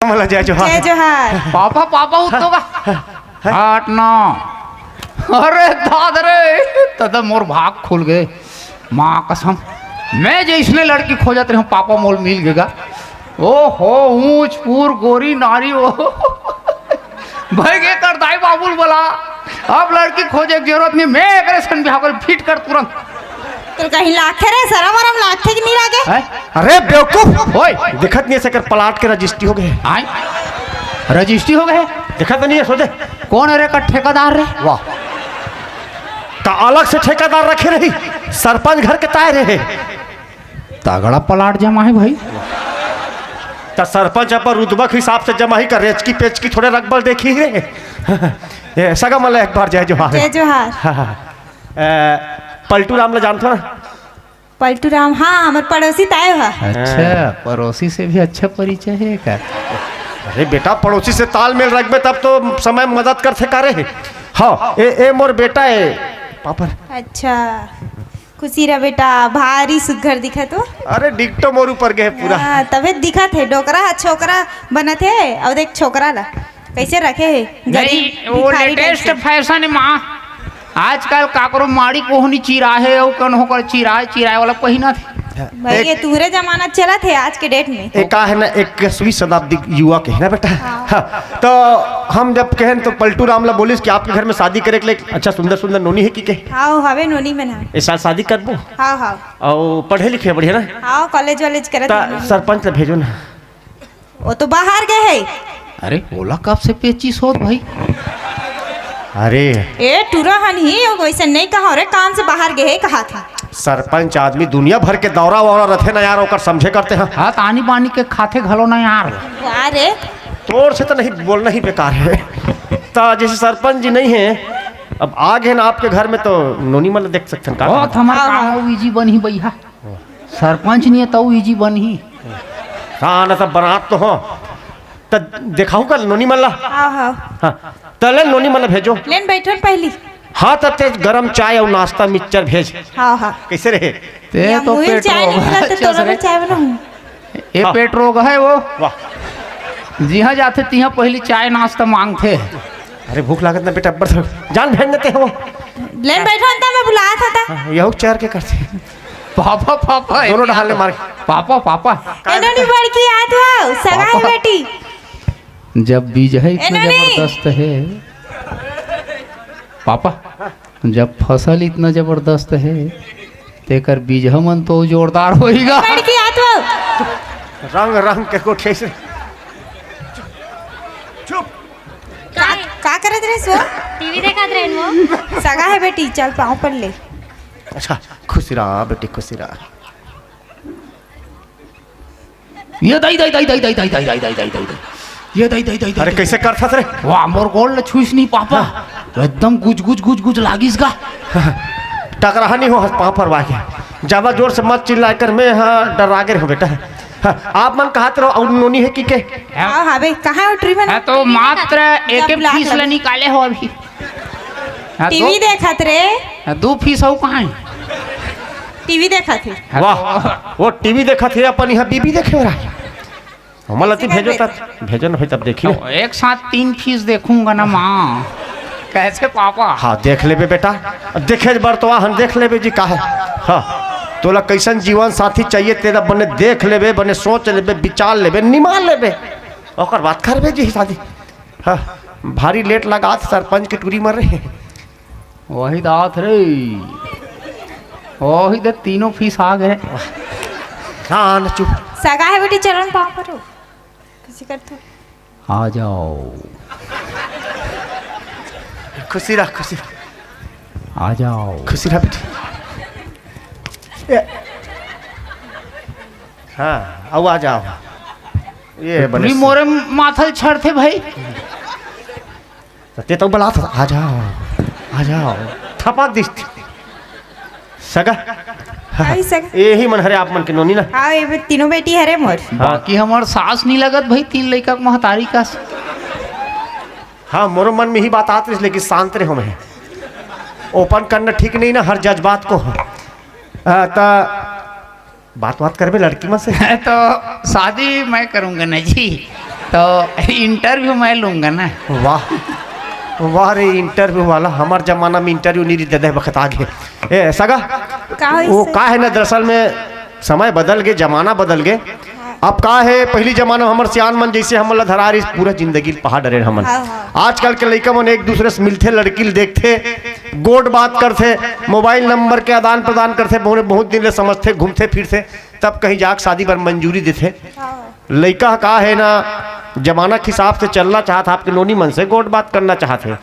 मला जय जोहार जय जोहार। पापा पापा उठो का 8 9 अरे दादरे तदा मोर भाग खुल गए माँ कसम। मैं जैसने लड़की खोजत रही हूँ पापा मोल मिल गएगा। ओ हो ऊंच पूर गोरी नारी ओ भाई के कर दाई बाबुल बोला अब लड़की खोजे की जरूरत नहीं, मैं एक सन बिहार कर फिट कर तुरंत। तो कहीं लाखे रे शरम वरम लाखे की नहीं लागे। अरे बेवकूफ ओए दिखत नहीं सकर पलाट के रजिस्ट्री हो गए। आए रजिस्ट्री हो गए। दिखत नहीं है सोचे कौन है रे का ठेकेदार रे? वाह ता अलग से ठेकेदार रखे रही सरपंच घर के ताए रहे तगड़ा पलाट जमा है भाई। ता सरपंच अपन रुतबा के हिसाब से जमा ही कर रेच की पेच की थोड़े रकबल देखी रे ये सगा मला एक बार जय जोहार। जय जोहार। पलटू राम ला जानते हो ना? पलटू राम हाँ हमारे पड़ोसी ताए हुआ। अच्छा पड़ोसी से भी अच्छा परिचय है क्या? अरे बेटा पड़ोसी से तालमेल रखबे तब तो समय मदद कर थे करे। हाँ ए मोर बेटा है पापा। अच्छा खुशी रहा बेटा भारी सुघर दिखा तो। अरे डिक्टो मोर ऊपर गए पूरा। हाँ, तबे दिखा थे डोकरा छोकरा बना थे और देख छोकरा ला कैसे रखे है नहीं वो लेटेस्ट फैशन है माँ। आजकल काकरो माड़ी कोहनी चिरा है और कौन होकर चिराए वाला पहिना थे भाई ये तुहरे जमाना चला थे आज के डेट में। एक है ना 21वीं शताब्दी युवा के है ना बेटा। हाँ। तो हम जब कहें तो पलटू रामला बोलिस कि आपके घर में शादी करे के लिए अच्छा सुंदर सुंदर नोनी है कि के? हाँ हवे नोनी में ना। इस साल शादी करबो। हाँ हाँ और पढ़े लिखे बढ़िया ना? हाँ कॉलेज वॉलेज करे ता सरपंच ले भेजो ना। वो तो बाहर गए है। अरे बोला कब से पेचिस होत भाई? अरे ए टूरा हन ही वैसे नहीं कहा रे काम से बाहर गए है कहा था। सरपंच आदमी दुनिया भर के दौरा वौरा रथे ना यार ओकर समझे करते हैं। हाँ तानी बानी के खाते घलो ना यार। अरे तोर से तो नहीं बोलना ही बेकार है। तो जैसे सरपंच जी नहीं है अब आ गए ना आपके घर में तो नोनी मतलब देख सकते हैं बहुत हमारा काम इजी बनी भैया। सरपंच नहीं है तो इजी बनी। हाँ ना तब बनात तो हो तो दिखाऊं कल नोनी मल्ला। हाँ हाँ हाँ तले नोनी मल्ला भेजो। लेन बैठो पहली। हाँ तब तेज गरम चाय और नाश्ता मिक्सचर भेज। हाँ हाँ कैसे रहे? ते तो मुझे चाय नहीं मिला तो तोरा में चाय बनाऊं। ये हाँ। पेट रोग है वो। वाह जिहाँ जाते तिहाँ पहली चाय नाश्ता मांगते। अरे भूख लागत ना बेटा बर जान भेज देते हो। लेन बैठो अंता मैं बुलाया था। यह चार के करते पापा पापा दोनों ढालने मार पापा पापा इन्होंने बड़की याद हुआ सगा है पापा। बेटी। जब बीज है इतना नहीं। जबरदस्त है पापा, जब फसल इतना जबरदस्त है तेकर बीज हमन तो जोरदार होएगा। बड़की याद हुआ रंग रंग के कोठे से का करत रे सो टीवी देखत रहन वो। सगा है बेटी चल पाँव पर ले। अच्छा खुशी रहा बेटी खुशी रहा। ये दई दई दई दई दई दई दई दई दई दई दई ये दई दई दई अरे कैसे करता रे? वाह मोर गोल छुइस नहीं पापा तो एकदम गुज गुज गुज गुज लागिस का। टकराहा नहीं हो पाँव पर वाके ज्यादा जोर से मत चिल्ला कर मैं हाँ डरा गए हो बेटा। हाँ, आप मन कहा रहो और नोनी है कि के? हाँ हाँ बे कहाँ है ट्रीटमेंट? है तो मात्र एक एक फीस ले निकाले हो अभी। टीवी देखत रे। 2 फीस हो कहाँ है? टीवी देखत थे। वाह वो टीवी देखा थे अपन यहाँ बीबी देखे हो रहा हमला ती भेजो तब भेजो ना भाई तब देखिए। तो एक साथ 3 फीस देखूंगा ना माँ। कैसे पापा? हाँ देख लेबे बेटा देखे बरतवा हम देख लेबे जी का है। हाँ तोला कैसन जीवन साथी चाहिए तेरा बने देख लेबे बने सोच लेबे विचार लेबे निमान लेबे और बात करबे जी शादी। हाँ भारी लेट लगा सरपंच की टूरी मर रहे। वही दात रे वही दे 3 फीस आ गए। हाँ न चुप सगा है बेटी चलन पाँव पर हो किसी करते आ जाओ खुशी रह आ जाओ खुशी रह बेटी। हाँ अब आ जाओ ये बने मोरे माथल छड़ थे भाई। ते तो बुला था आ जाओ थपा दिस सगा। आई सगा यही मन हरे आप मन के नोनी ना। हाँ ये तीनों बेटी हरे मोर। बाकी हमार सास नहीं लगत भाई 3 लड़का के महतारी का। हाँ मोरो मन में ही बात आती लेकिन शांत रहो मैं ओपन करना ठीक नहीं ना हर जज्बात को। बात करबे लड़की में से। तो शादी मैं करूंगा ना जी। तो इंटरव्यू मैं लूंगा ना। वाह वाह रे, इंटरव्यू वाला हमार जमाना में इंटरव्यू नहीं दे दे वक्त आगे। ए सगा का वो का है ना, दरअसल में समय बदल गए, जमाना बदल गए। अब का है, पहली जमाना में हमर सियान मन जैसे हमला धरा रही पूरा जिंदगी पहाड़ डरे हमन। आजकल के लड़का मन एक दूसरे से मिलते, लड़की देखते, गोड बात करते, मोबाइल नंबर के आदान प्रदान करते, बहुत दिन ले समझते, घूमते फिरते, तब कहीं जाके शादी पर मंजूरी देते। लड़का का है ना, जमाना के हिसाब से चलना चाहता, आपके नोनी मन से गोड बात करना चाहते,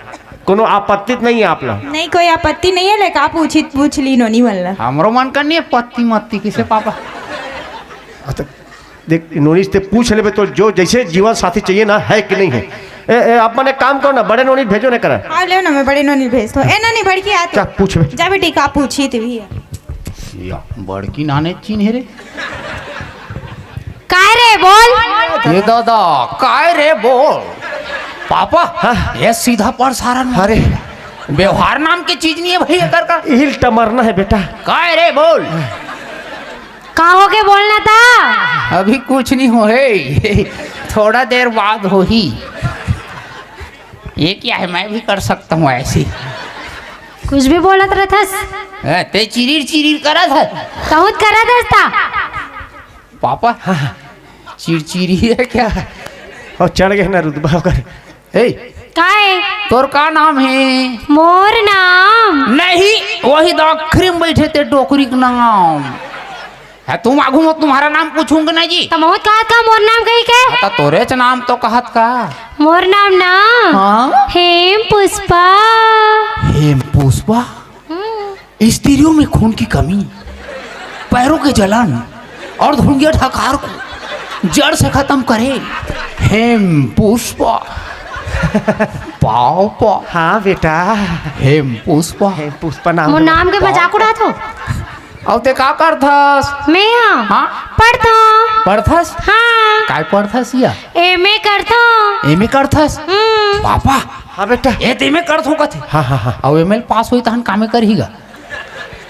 कोनो आपत्ति नहीं है आप लोग? नहीं कोई आपत्ति नहीं है, लेकिन आप पूछ ली नोनी मन। हमरो मन करनी है पत्ती मत्ती किसे पापा। देख नोनी से पूछ ले तो जो जैसे जीवन साथी चाहिए ना, है कि नहीं है। आप मन एक काम करो ना, बड़े नोनी भेजो ना करा। हाँ ले ना, मैं बड़े नोनी भेज दो। ए नोनी बड़की आते क्या पूछ बे? जा बेटी का पूछी थी भी बड़की नाने चिन्ह रे। काय रे बोल। ये दादा काय रे बोल पापा। हाँ? ये सीधा प्रसारण। अरे व्यवहार नाम की चीज नहीं है भाई, अगर का हिल टमरना है बेटा। काय रे बोल। का हो के बोलना था? अभी कुछ नहीं हो है, थोड़ा देर बाद हो ही। ये क्या है, मैं भी कर सकता हूँ ऐसी। कुछ भी बोलत रहथस। ते चिरीर चिरीर करा था कहूत करा दस्ता। पापा चिरचिरी है क्या? और चढ़ गए ना रुतबा कर। ए काय तोर का नाम है? मोर नाम नहीं, वही दाखरी में बैठे थे डोकरी का नाम है। तुम आगू में तुम्हारा नाम पूछूंगा ना जी। तमहुत कहत का मोर नाम कही के? तो तोरे च नाम तो कहत का। मोर नाम ना हाँ? हेम पुष्पा। हेम पुष्पा। स्त्रियों में खून की कमी, पैरों के जलन और धुंगिया ठकार को जड़ से खत्म करे। हेम पुष्पा। पापा हाँ बेटा, हेम पुष्पा। है पुष्पा नाम। मोर नाम के मजाक उड़ात हो? अब ते का करथस? मैं हाँ पढ़ता। पढ़थस? हाँ काय पढ़थस या? एमए करता। एमए करथस? पापा हाँ बेटा। ए ते में करथो कथे। हाँ हाँ हाँ अब एमएल पास होई तहन कामे करहीगा।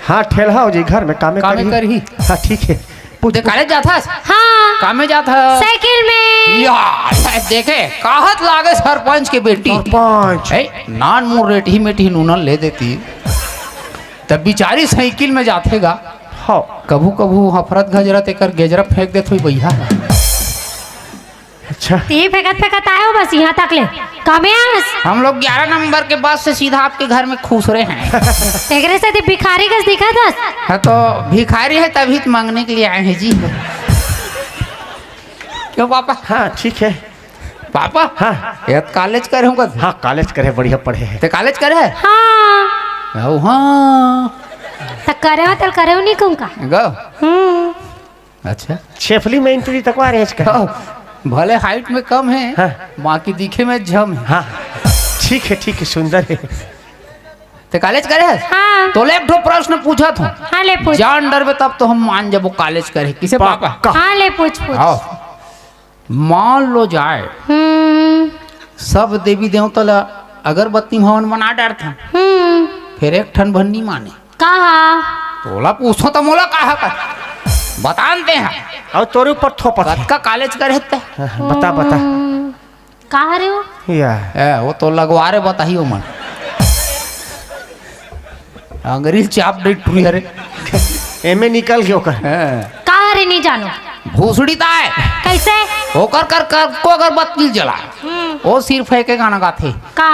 हाँ ठेलहा हो जी घर में कामे कामे करही। हाँ ठीक है। ते कॉलेज जाथस? हाँ कामे जाथस? साइकिल में। यार देखे कहत लागे सरपंच के बेटी। सरपंच नान मुँह रेठी मेठी नूनल ले देती, तब बिचारी साइकिल में जातेगा। हाँ कभू कभू हफरत गजरत एक गेजरा फेंक देते हुई भैया। अच्छा ती फेंकत फेंकत आए हो बस यहाँ तक ले। कब आस? हम लोग 11 नंबर के बस से सीधा आपके घर में खुश रहे हैं। तेरे से भिखारी कस दिखा था। हाँ तो भिखारी है तभी तो मांगने के लिए आए हैं जी। क्यों पापा? हाँ ठीक है। पापा हाँ ये कॉलेज करे होगा। हाँ कॉलेज करे, बढ़िया पढ़े हैं। ते कॉलेज करे है? हाँ ओ हाँ तक करे हो तल करे हो नहीं कहूँ का। गो अच्छा शेफली में इंटरव्यू तक आ रहे हैं इसका। ओ, भले हाइट में कम है, हाँ। बाकी दिखे में झम है। हाँ ठीक है सुंदर है। ते कॉलेज करे है? हाँ तो ले एक ठो प्रश्न पूछा था। हाँ ले पूछ। जान डर में तब तो हम मान जब वो कॉलेज करे। किसे पापा? हाँ ले पूछ पूछ। आओ मान लो जाए सब देवी देवता ला अगरबत्ती भवन बना डारता, फिर एक ठन भन्नी माने कहा तोला पूछो तो मोला कहा कर बताते हैं। और तोरे ऊपर थोपत है। कत का कॉलेज करे ते? बता बता कहा रे हो? या ए वो तो लगवारे बताइयो मन अंग्रेज चाप दे टुरी रे। एमे निकल गयो कर। कहा रे नहीं जानो। भूसड़ी ताए कैसे? होकर कर को अगरबत्ती जला वो सिर फेंके गाना गाते। का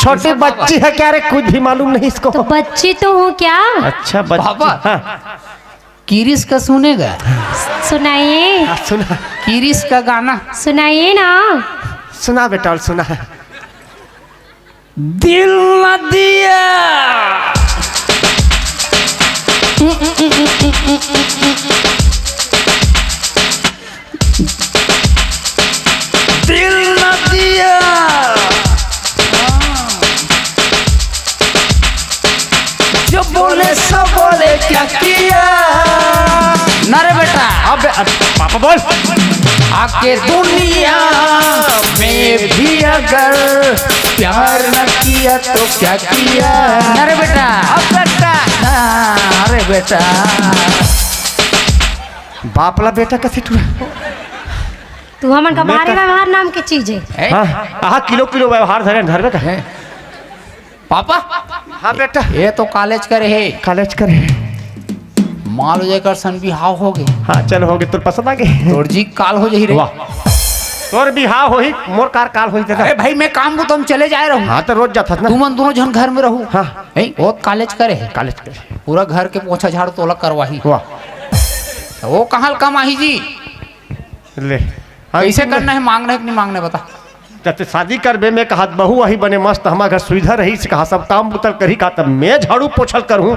छोटे बच्ची है क्या रे, कुछ भी मालूम नहीं इसको। तो बच्ची तो हूँ क्या। अच्छा बच्ची। पापा। हाँ किरिस का सुनेगा? सुनाइए हाँ, सुना किरिस का गाना सुनाइए ना। सुना बेटा और सुना। दिल न दिया दिल न दिया जो बोले सब बोले क्या किया ना रे बेटा। अब पापा बोल। आके दुनिया में भी अगर प्यार न किया तो क्या किया। अरे बेटा अब बेटा अरे बेटा बापला बेटा कैसे टूरा। तू हमन का मैं भारी कर- व्यवहार नाम की चीज है। ए, हाँ किलो किलो व्यवहार धरे का। ए, पापा हाँ बेटा ये तो कॉलेज करे है, कॉलेज करे। मान लो जेकर सन बिहाव हो गए, हाँ चल हो गए, तुर पसंद आ गए। तोर जी काल हो जाही रे। वाह तोर बिहाव होई, मोर कार काल होई तेरा। अरे भाई मैं काम को तुम चले जाए रहूं, हाँ तो रोज जाता ना। तुम दोनों जन घर में रहू। हाँ। वो कॉलेज करे है, कॉलेज करे। पूरा घर के पोछा झाड़ू तोला करवाही। वाह तो वो कहाँ कमाही जी, ले कैसे करना है, मांगना है कि नहीं मांगना है बता। जब शादी करबे में कहा बहू वही बने मस्त, हमारे घर सुविधा रही से कहा सब काम उतर कर ही कहा, तब मैं झाड़ू पोछल करूँ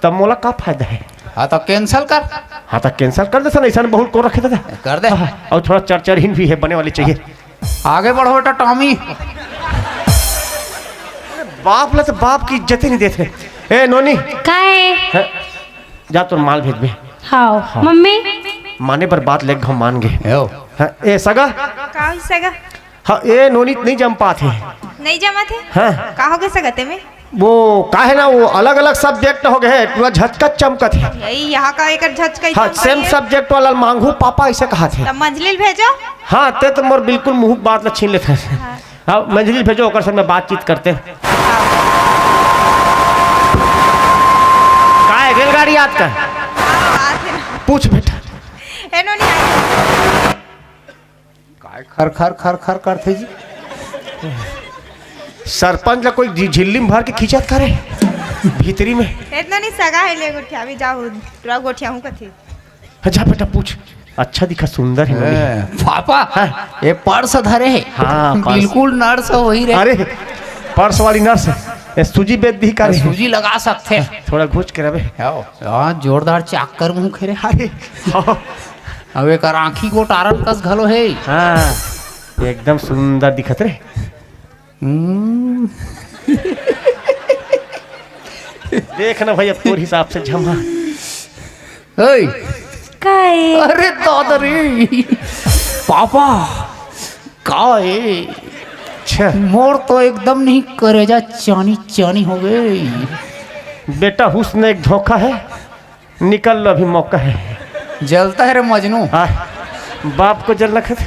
तब मोला का फायदा है। हाँ तो कैंसल कर, हाँ तो कैंसिल कर दे, ऐसा बहुत को रखे था। कर दे। और थोड़ा चरचरहीन भी है, बने वाली चाहिए। आगे बढ़ो बेटा टॉमी। बाप ला तो बाप की इज्जत ही नहीं देते। ए नोनी काहे? है, जा तो माल भेज में। हाँ मम्मी। माने पर बात लेग हम मान गए। यो, हाँ, ए सगा का हो सगा? हाँ ए नोनी नहीं जम पाते। नहीं जमा थे? हाँ का हो गए सगते में? वो का है ना, वो अलग अलग सब्जेक्ट हो गए, पूरा झटकत चमकत है। यही यहाँ का एक झच कहीं हाँ सेम सब्जेक्ट वाला मांगू पापा ऐसे कहा थे। तब मंजलिल भेजो। हाँ ते तो मोर बिल्कुल मुंह बात ला छीन लेते हैं। हाँ मंजलिल भेजो, ओकर संग में बातचीत करते हैं। का है रेलगाड़ी याद का? पूछ बेटा। ए नोनी आई। काय खर खर खर खर करते जी। सरपंच ला कोई झिल्ली में भर के खींचत करे भीतरी में। इतना नहीं सगा है, ले गोठिया भी जाओ, पूरा गोठिया हूँ कथी। जा बेटा पूछ। अच्छा दिखा, सुंदर है नोनी। पापा हाँ। ये पर्स धरे है। हाँ, पर्स। बिल्कुल नर्स वही रहे। अरे पर्स वाली नर्स ये सूजी बेच दी करे। सूजी लगा सकते हैं। थोड़ा घुस के रहे। हाँ जोरदार चाकर मुँह खेरे। अरे हाँ, अब एक आँखी को टारन कस घलो है। हाँ एकदम सुंदर दिखत रे। देख ना भैया तोर हिसाब से जमा। ओए, काहे? अरे दादरी पापा का है? अच्छा मोर तो एकदम नहीं करेजा चानी चानी हो गई। बेटा हुस्न एक धोखा है, निकल लो अभी मौका है। जलता है रे मजनू। हाँ बाप को जल रखत।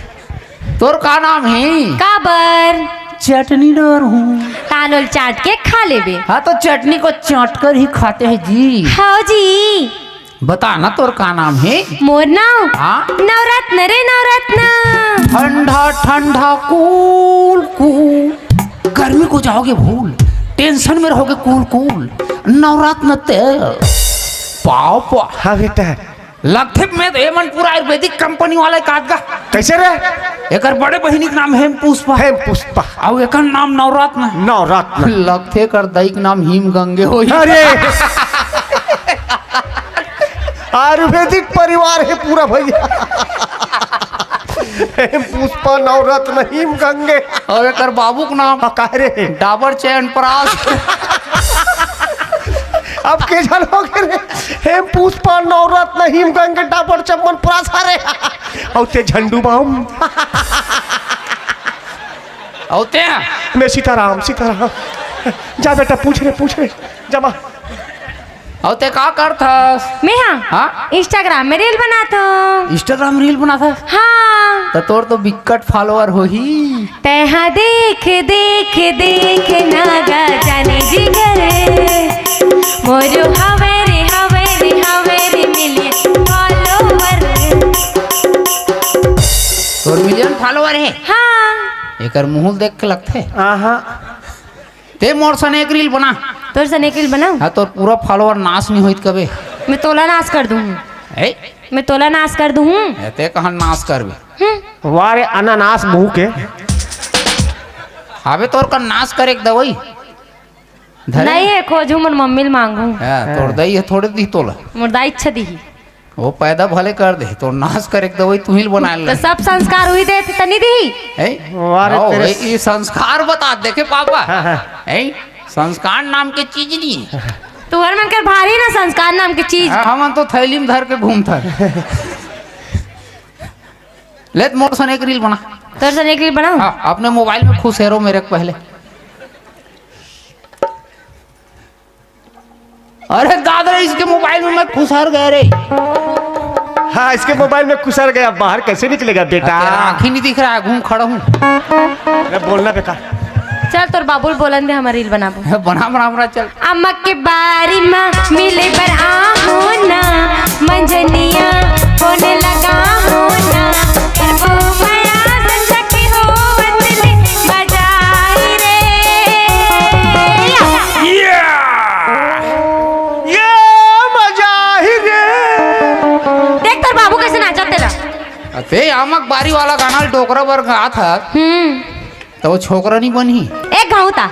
तोर का नाम है? काबर चटनी डर हूँ। तालोल चाट के खा लेबे। हाँ तो चटनी को चाट कर ही खाते हैं जी। हाँ जी। बता ना तोर का नाम है? मोर नाव हाँ? नवरत्न रे नवरत्न। ठंडा ठंडा कूल कूल, गर्मी को जाओगे भूल, टेंशन में रहोगे कूल कूल, नवरत्न तेल पापा। हाँ बेटा लगते में तो हेमंतपुर आयुर्वेदिक कंपनी वाले काट का। कैसे रे? एकर बड़े बहिनी के नाम हेम पुष्पा है पुष्पा और एकर नाम नवरत्न। नवरत्न। लगते कर दई के नाम हिम गंगे हो। अरे आयुर्वेदिक परिवार है पूरा भैया। हेम पुष्पा नवरत्न हिम गंगे। और एकर बाबू के नाम हाँ, काहे रे? डाबर च्यवनप्राश। अब के जन हो गए रे? हेम पुष्पा नवरत्न हिम गंगे डाबर च्यवनप्राश रे। और ते झंडू बाम होते हैं। मैं सीताराम सीताराम। जा बेटा पूछ रहे जमा। होते का करता? मैं हाँ हाँ? इंस्टाग्राम में रील बनाता हूँ। इंस्टाग्राम रील बना था? हाँ तो तोर तो बिकट फॉलोअर हो ही। तहा देख देख देख नागा जाने जिगर मोरो हवेरे मिलियन फॉलोवर। तोर मिलियन फॉलोअर है? हाँ एकर मुंह देख के लगते। आहा ते मोर सन एक रील बना। तोर से निकल बनाऊं? हाँ तोर पूरा फॉलोअर नाश नहीं होइत कबे। मैं तोला नाश कर दूँ। ए मैं तोला नाश कर दूँ। ते कहाँ नाश करबे? वारे अनानास मुंह के। हावे तोर का नाश करे एक दवाई धरे? नहीं है खोजू मन मम्मी ल मांगू। हाँ, तोड़ दई है थोड़े दी तोला। मुर्दा इच्छा दी वो पैदा भले कर दे, तो नाश करे एक दवाई तू ही बना तो ले। सब संस्कार हुई दे तनी दी। वारे तेरे- ये संस्कार बता देखे पापा। हाँ, हाँ। ए संस्कार नाम के चीज नहीं। तू हर मन कर भारी ना संस्कार नाम की चीज। हम तो थैली में धर के घूमता। ले मोर सन एक रील बना। तोर से निकल बनाऊं? हाँ, अपने मोबाइल में खुश हेरो मेरे को पहले। अरे दादा इसके मोबाइल में मैं खुश हर गए रे। हाँ इसके मोबाइल में कुसर गया, बाहर कैसे निकलेगा बेटा? तेरा आँख ही नहीं दिख रहा है, घूम खड़ा हूँ। अरे बोलना बेकार। चल तोर बाबुल बोलन दे हमारी रील बनाबो। बना बना बना चल। अम्मक के बारी में मिले पर आहू ना, मंजनिया होने लगा हो ना, वो माया संसकी हो बदले बजाई रे। ये मजा ही रे। देख तोर बाबू कैसे नाचा तेरा। अते आमक बारी वाला गाना डोकरा बर गा था, तो वो छोकरा नहीं बनी। एक गाँव था।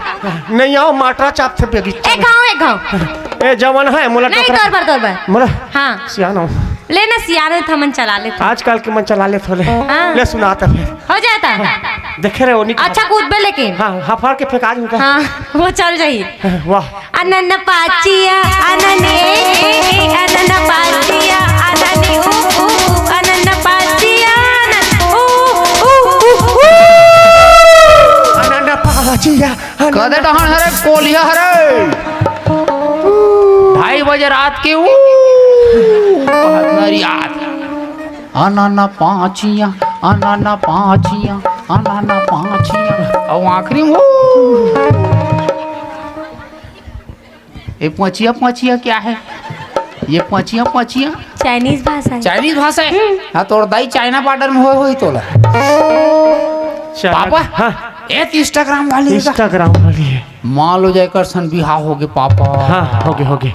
नहीं आओ माटरा चाप थे बेगी। एक गाँव। ए जवान है मोला नहीं टोकरा। तोर पर। मोला हाँ सियाना हूँ। लेना सियाने था मन चला ले। आजकल के मन चला ले थोड़े। हाँ। ले सुनाता फिर। हो जाता। देखे रहे ओनी। अच्छा कूद बे लेकिन। हाँ हाँ फाड़ के फेंका दूंगा। हाँ वो चल जाइए। वाह। अनन पाचिया अनने अनन पाचिया अनने अनन पाचिया अनन पाचिया। कदे डहन हरे कोलिया हरे 2:30 बजे रात के याद अनाना पाचिया अनाना पाचिया अनाना पाचिया और आखिरी वो ये पचिया पचिया क्या है? ये पचिया पचिया चाइनीज भाषा है। चाइनीज भाषा है। हाँ तोड़ दाई चाइना बॉर्डर में हो ही तोला पापा। हाँ एक इंस्टाग्राम वाली है। मान लो जाए कर सन बिहार हो गए पापा। हाँ हो गए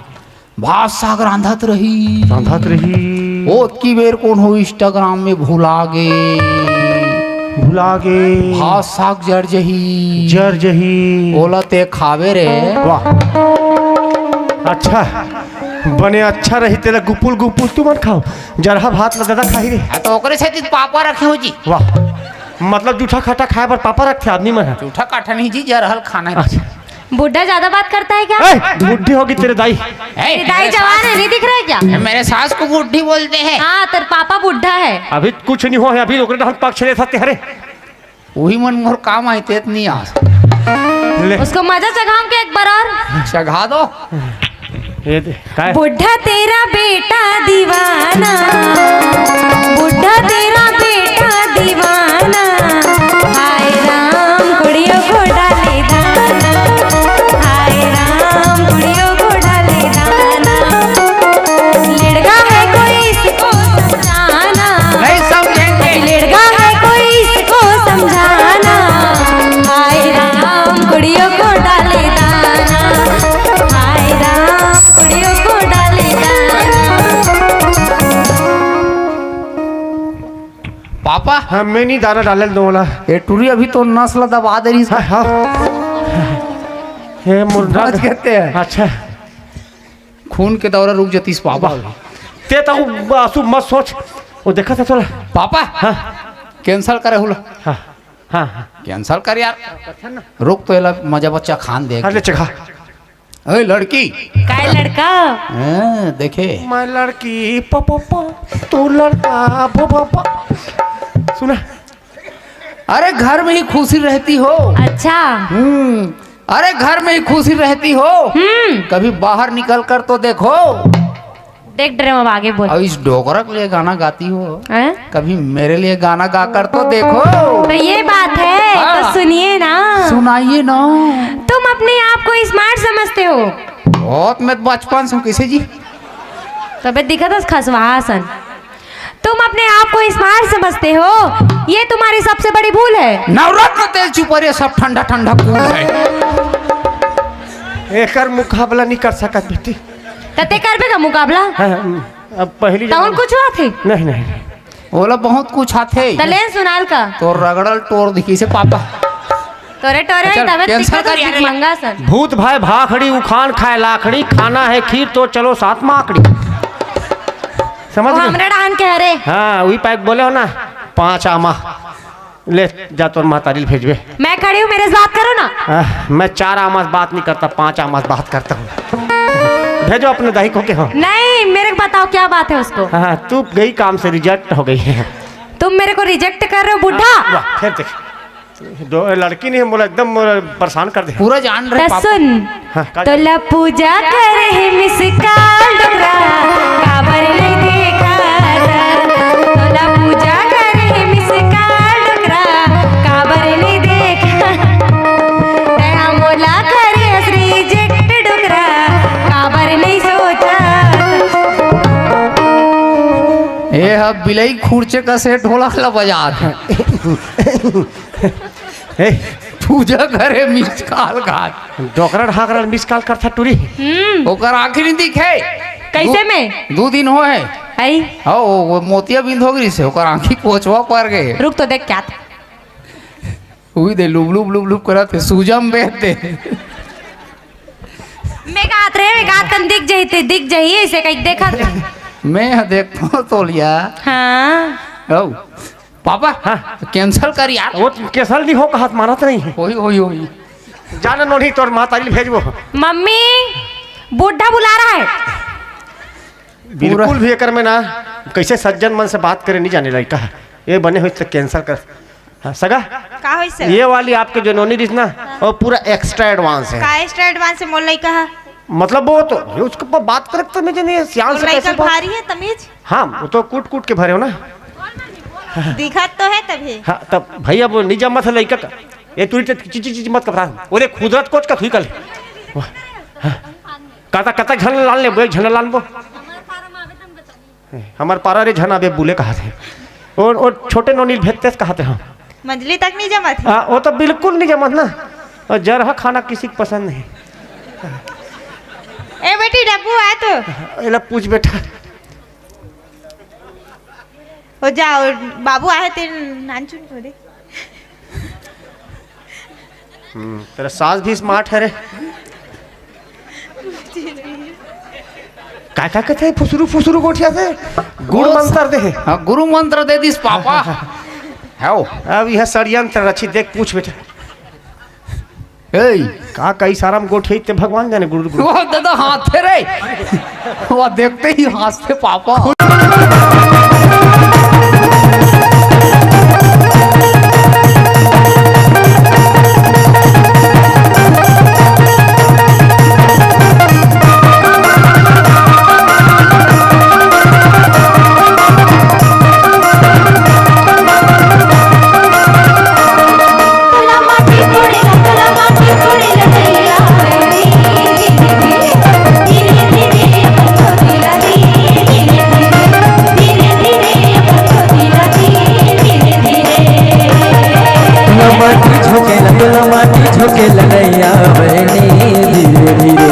भात साग रांधत रही ओत की बेर कौन हो इंस्टाग्राम में भुला गे भात साग जर जही बोला ते खावे रे। वाह अच्छा बने अच्छा रही तेरा गुपुल तू मत खाओ जरहा भात ल दादा खाई रे। तो ओकरे से पापा रखे हो जी। वाह मतलब जूठा खाटा खाए पर पापा रखे आदमी में। जूठा काठा नहीं जी जरहल खाना है। अच्छा बुढ़ा ज्यादा बात करता है क्या? बुढ़ी होगी तेरे दाई। तेरी दाई जवान है, नहीं दिख रहा है क्या? मेरे सास को बुढ़ी बोलते हैं। हाँ तेरे पापा बुढ़ा है। अभी कुछ नहीं हो है, अभी ओकरे हम पक्ष ले सकते हरे वही मन मोर काम आई तेत नहीं आ ले उसको मजा चखाऊं क्या एक बार और? चघा दो। ये दे काय बुढ़ा तेरा बेटा दीवाना, बुढ़ा तेरा बेटा दीवाना, हाय राम कुड़ियों को डाले दाना, हाय राम कुड़ियों को डाले दाना, लड़का है कोई इसको समझाना, नहीं समझेंगे। लड़का है कोई इसको समझाना, हाय राम कुड़ियों को डाले दाना, हाय राम कुड़ियों को डाले दाना। पापा हमें नहीं दाना डाले दोला। ये टूरी अभी तो नस्ल दबा दे रही है। हाँ ये मुर्गा समझ कहते हैं। अच्छा खून के दौरा रुक जतीस पापा। ते तो आंसू मत सोच वो देखा था थोड़ा। पापा हाँ कैंसल करे हुला। हाँ हाँ कैंसल कर यार। रुक तो एला मजा बच्चा खान दे। अरे चखा ओए लड़की काय लड़का? देखे मैं लड़की पापा तू लड़का पापा सुना। अरे घर में ही खुशी रहती हो। अच्छा अरे घर में ही खुशी रहती हो। कभी बाहर निकल कर तो देखो। देख ड्रामा अब आगे बोल। और इस डोगरा के लिए गाना गाती हो। हैं? कभी मेरे लिए गाना गा कर तो देखो। तो ये बात है हाँ। तो सुनिए ना। सुनाइए ना। तुम अपने आप को स्मार्ट समझते हो। बहुत मैं बचपन से हूँ। कैसे जी? तबे दिखा था खसवासन। तुम अपने आप को स्मार्ट समझते हो, ये तुम्हारी सबसे बड़ी भूल है। नवरत्न तेल चुपरिया सब ठंडा ठंडा कूल है। एकर मुकाबला नहीं कर सकत बेटी। तते करबे का मुकाबला? अब पहली तौन कुछ हुआ थे? नहीं बोला बहुत कुछ आते। तलेन सुनाल का तो रगड़ल टोर दिखी से पापा। तोरे टोरे चल, तबे कैंसल दिखा कर यार। तो मंगा सन। भूत भाई भाखड़ी उखान खाए लाखड़ी खाना है खीर तो चलो साथ माकड़ी। समझ गए? हमरा डान के हरे। हाँ वही पैक बोले हो ना 5 आमा ले जा तो मातारी भेजबे। मैं खड़ी हूँ, मेरे से बात करो ना। मैं 4 आमा से बात नहीं करता 5 आमा से बात करता हूँ। भेजो अपने दाही को के। हो नहीं मेरे को बताओ क्या बात है उसको। हाँ तू गई काम से रिजेक्ट हो गई है। तुम मेरे को रिजेक्ट कर रहे हो बुढ़ा। वाह फिर देख दो लड़की ने बोला एकदम परेशान कर दे। पूरा जान रहे तो पापा। सुन हाँ, तोला पूजा करे मिस काल डोकरा काबर ले देखा अब बिलई खुर्चे का सेट होला ला बाजार ए पूजा करे मिस काल घाट डोकरा ढाकरा मिस कॉल करता टूरी ओकर आखिर नहीं दिखे कैसे में 2 दिन हो है आई हो वो मोतिया बिंद हो गई से ओकर आंखी कोचवा पर गए रुक तो देख क्या था हुई दे लुब लुब लुब लुब करते सूजम बेहते मैं गात रहे मैं गात कन दिख जाही ऐसे कहीं देखा था। मैं देखो तो लिया हाँ ओ पापा हाँ कैंसल कर यार वो कैसल नहीं हो हाथ मारत नहीं होई जाना नोनी तोर मातारी भेजबो मम्मी बुढ़ा बुला रहा है। बिल्कुल भी एकर में ना कैसे सज्जन मन से बात करे नहीं जाने लड़का ये बने हुए तो कैंसल कर। हाँ, सगा का होई से ये वाली आपके जो नोनी रिश्ता ना वो पूरा एक्स्ट्रा एडवांस है। का एक्स्ट्रा एडवांस से मोल लइका है मतलब वो तो उसके ऊपर बात करे तो मुझे नहीं सियाल से लइका कैसे बात। भारी है तमीज हाँ वो तो कूट कूट के भरे हो ना। दिखत तो है तभी हाँ तब भैया वो निजम मत है लड़का का ये तुरी चीची मत कपड़ा ओरे खुदरत कोच का थुई कल कता कता झन लाल ले झन लाल वो हमार पारा रे झन आबे बुले कहा थे और छोटे नोनील भेजते कहा थे। हाँ मंजली तक नहीं जमा थी। हाँ वो तो बिल्कुल नहीं जमत ना और जरहा खाना किसी को पसंद नहीं। ए बेटी डब्बू आए तो एला पूछ बेटा हो जाओ बाबू आए तेरे नानचुन को दे। तेरा सास भी स्मार्ट है रे काय काय कहते फुसरू फुसरू गोठिया से गुड़ मंत्र दे। हाँ गुरु मंत्र दे दिस पापा है अब यह षड्यंत्र रची देख पूछ बेटा ए का कई सारा में गोठे ते भगवान जाने गुरु गुरु वो दादा हाथ थे रे वो देखते ही हंसते पापा झोंके लनैया बहनी धीरे धीरे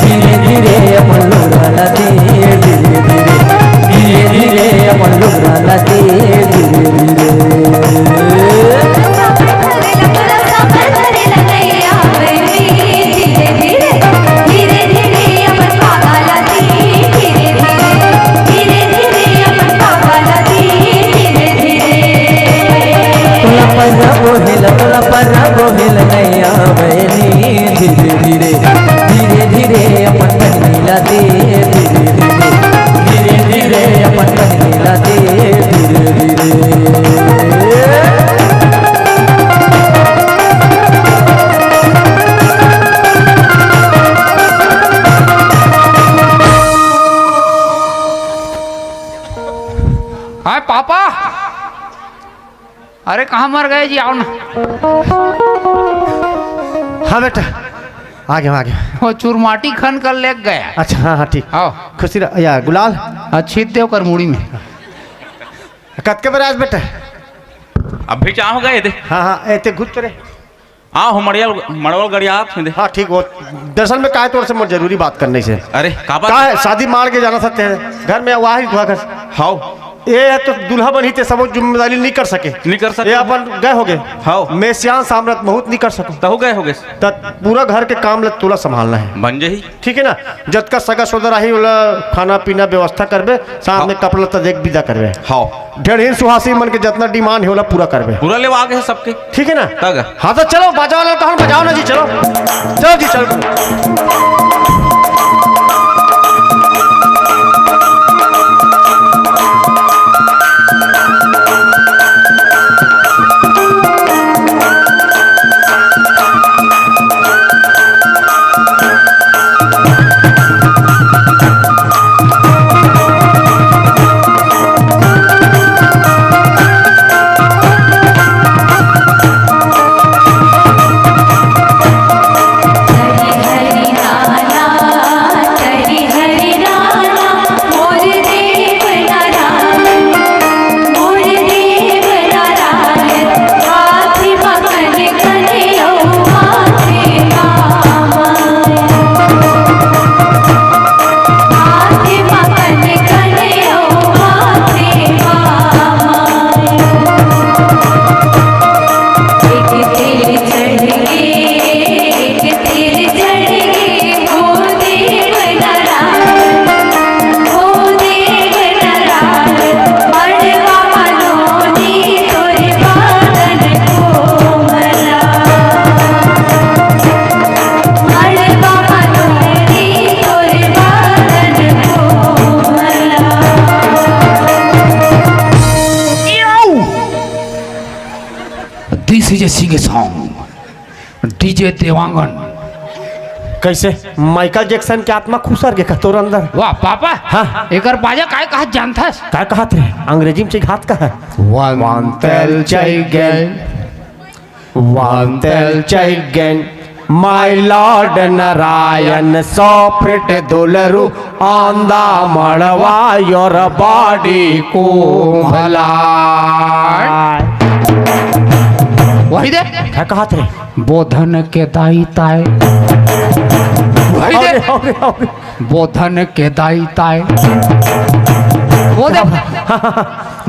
धीरे धीरे अपन लोराला धीरे धीरे धीरे धीरे अपन लोराला धीरे धीरे बोहिल नैया बहनी धीरे धीरे धीरे धीरे अपन नीला दे धीरे धीरे धीरे धीरे अपन नीला दे धीरे धीरे हाय पापा अरे कहाँ मर गए जी आओ ना। हाँ बेटा आ गया वो चुरमाटी खन कर ले गया। अच्छा हाँ हाँ ठीक आओ खुशी या गुलाल अच्छी देव कर मुड़ी में कत के बराज बेटा अभी चाह गए थे हाँ हाँ ऐते घुट करे हाँ हो मड़वल गड़िया थे। हाँ ठीक वो दरअसल में काय तौर से मुझे जरूरी बात करने से अरे का है शादी मार के जाना सकते हैं घर में वही हुआ कर हाउ ये तो दूल्हा बनी थे सब जिम्मेदारी नहीं कर सके ये अपन गए हो गए हाँ मैं सियान सामरत बहुत नहीं कर सकूं तो हो गए तो पूरा घर के काम ले तुला संभालना है बन जाही ठीक है ना जब का सगा सोदर आई वाला खाना पीना व्यवस्था करबे साथ में कपड़ा तो देख विदा करबे हाँ ढेर सुहासी मन के जितना डिमांड है वाला पूरा करबे पूरा ले आगे सबके ठीक है ना तग हाँ तो चलो बाजा वाला कौन बजाओ ना जी चलो चलो जी चलो हरि हरि नाला this is a sing song DJ Dewangan. कैसे माइकल जैक्सन के आत्मा खुसर गया तोर अंदर। वाह पापा हाँ। एकर बाजा काय कहत जानथस? काय कहत रे अंग्रेजी में घात का है वन तेल चैगन Wantel Chaigen My Lord Narayan Soprit Dularu on the Madava your body Kumbhala। वही दे क्या कहा थे बोधन के दाई ताय वही दे अरे बोधन के दाई ताय वो दे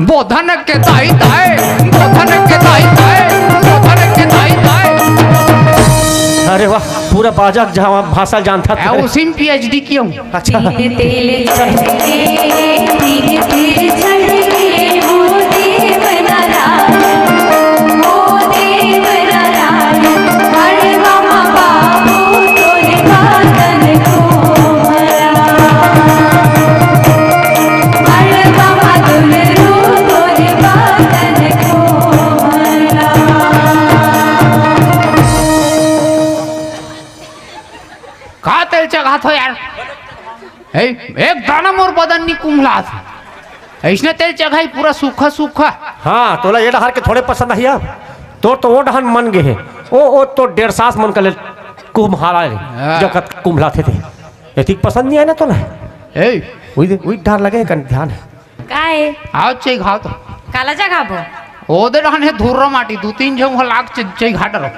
बोधन के दाई ताय बोधन के दाई ताय बोधन के दाई ताय। अरे वाह पूरा बाजा जहाँ भाषा जानता था उसी में पीएचडी किया हूँ। अच्छा तिल तिल चढ़के तिल तिल चढ़के वो देव नारायण वो देव नारायण अरे मामा बाबू तोरे बातन को भरा अरे मामा दुलरू तोरे बातन को भरा। कहा तेल चढ़ा थो यार एक दाना मोर बदन नहीं कुम्हला था ऐसने तेल चढ़ाई पूरा सूखा सूखा। हाँ तोला ये डहार के थोड़े पसंद है यार तो वो डहन मन गए ओ तो 1.5 मन कर कुम्हारा जब कुम्हला थे ये पसंद नहीं है ना तोला ए वही डर लगे कन ध्यान है काय आओ चे घाव तो काला जा खाबो ओदे रहन है धुर्रा माटी 2-3 जगह लाग चे घाट रहो।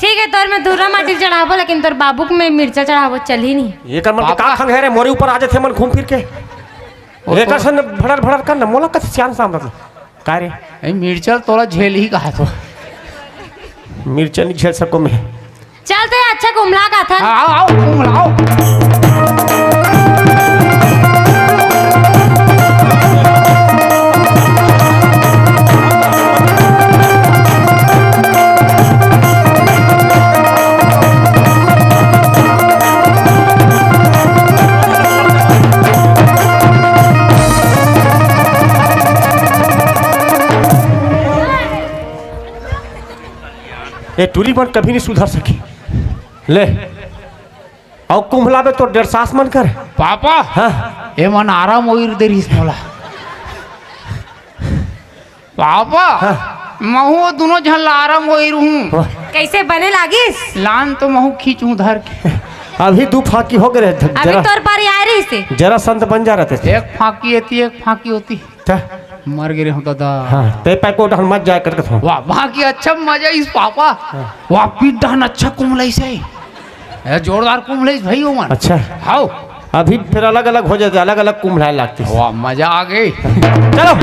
ठीक है तोर में धुरा माटी चढ़ाबो लेकिन तोर बाबू के में मिर्चा चढ़ाबो चली नहीं। ये कर मन के का खंग है रे मोरे ऊपर आ जाते मन घूम फिर के एकर सन भड़र भड़र कर न मोला कत सियान साम मतलब का रे ए मिर्चल तोला झेल ही कहा तो मिर्चा नहीं झेल सको मैं चलते अच्छा कुमला का था। आओ आओ कुम्हलाओ ये टूली बन कभी नहीं सुधर सकी ले और कुम्हलाबे तो 1.5 मन कर पापा हाँ ए मन आराम ओइर देरिस मोला पापा महू दोनों झन ला आराम ओइर हूँ कैसे बने लागिस लान तो महू खींचूं धर के अभी 2 फाकी हो गए अभी तोर पारी आ रही से जरा संत बन जा रहे थे एक फाकी होती एक फाकी होती था? मर गिरे हूँ दादा। हाँ ते पैको डहन मत जाए करके था वाह वहाँ की अच्छा मजा इस पापा वाह पीठ डहन अच्छा कुमलाई से जोरदार कुमलाई भाई हो मन अच्छा हाउ अभी फिर अलग अलग हो जाते अलग अलग कुम्हलाए लगती वाह मजा आ गई। चलो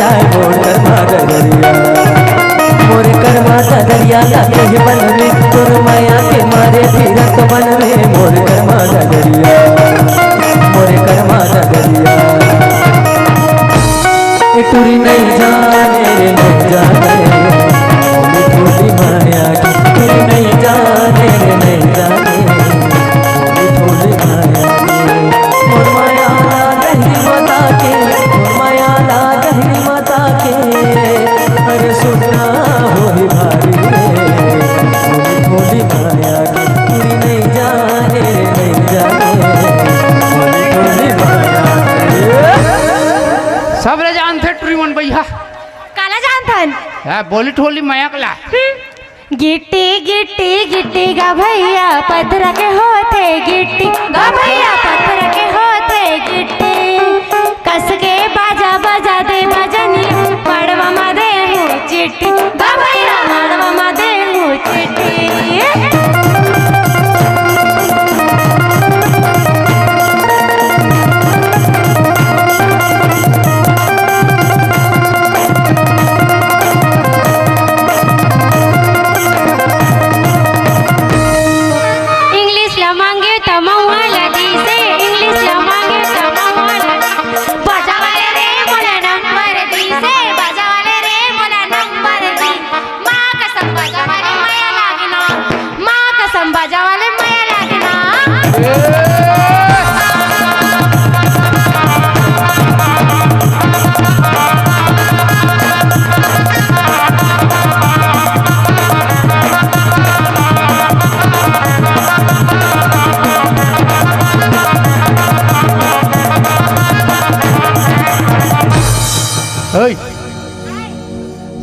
आए मोर कर्मा डगरिया मोर कर्मा डगरिया लागे है बन रे तोर माया के मारे फिरत बन रे मोर कर्मा डगरिया मोर कर्मा डगरिया ए टूरी नहीं जाने रे नहीं जाने थोड़ी माया की टूरी नहीं जाने रे नहीं जाने थोड़ी माया की मोर माया गहरी माता के मोर माया ला गहरी माता के अरे सुना हो ही भारी रे थोड़ी माया की टूरी नहीं जाने रे नहीं जाने थोड़ी माया सब रे जानते ट्रीमन भैया काला जानथन है बोली ठोली माया कला गिट्टी गिट्टी गिट्टी गा भैया पत्थर के होते गिट्टी गा भैया पत्थर के होते गिट्टी कस के बाजा बजा दे बजनी मड़वा मा दे चिट्ठी गा भैया मड़वा मा दे चिट्ठी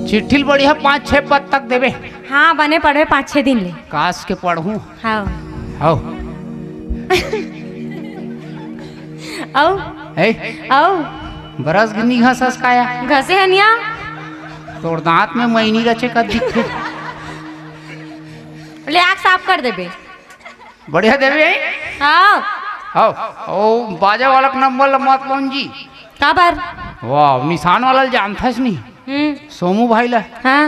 चिट्ठी बढ़िया 5-6 पद तक देवे हाँ बने पढ़े 5-6 दिन ले काश के पढ़ूं हाँ आओ आओ ए आओ बरस गिनी घासस काया घसे हनिया तोड़ दांत में मैनी रचे का दिखे ले आँख साफ कर देबे बढ़िया देवे हाँ आओ ओ बाजा वाला का नंबर मत लोन जी का बार वाह निशान वाला जानथस नहीं सोमू भाई ला हाँ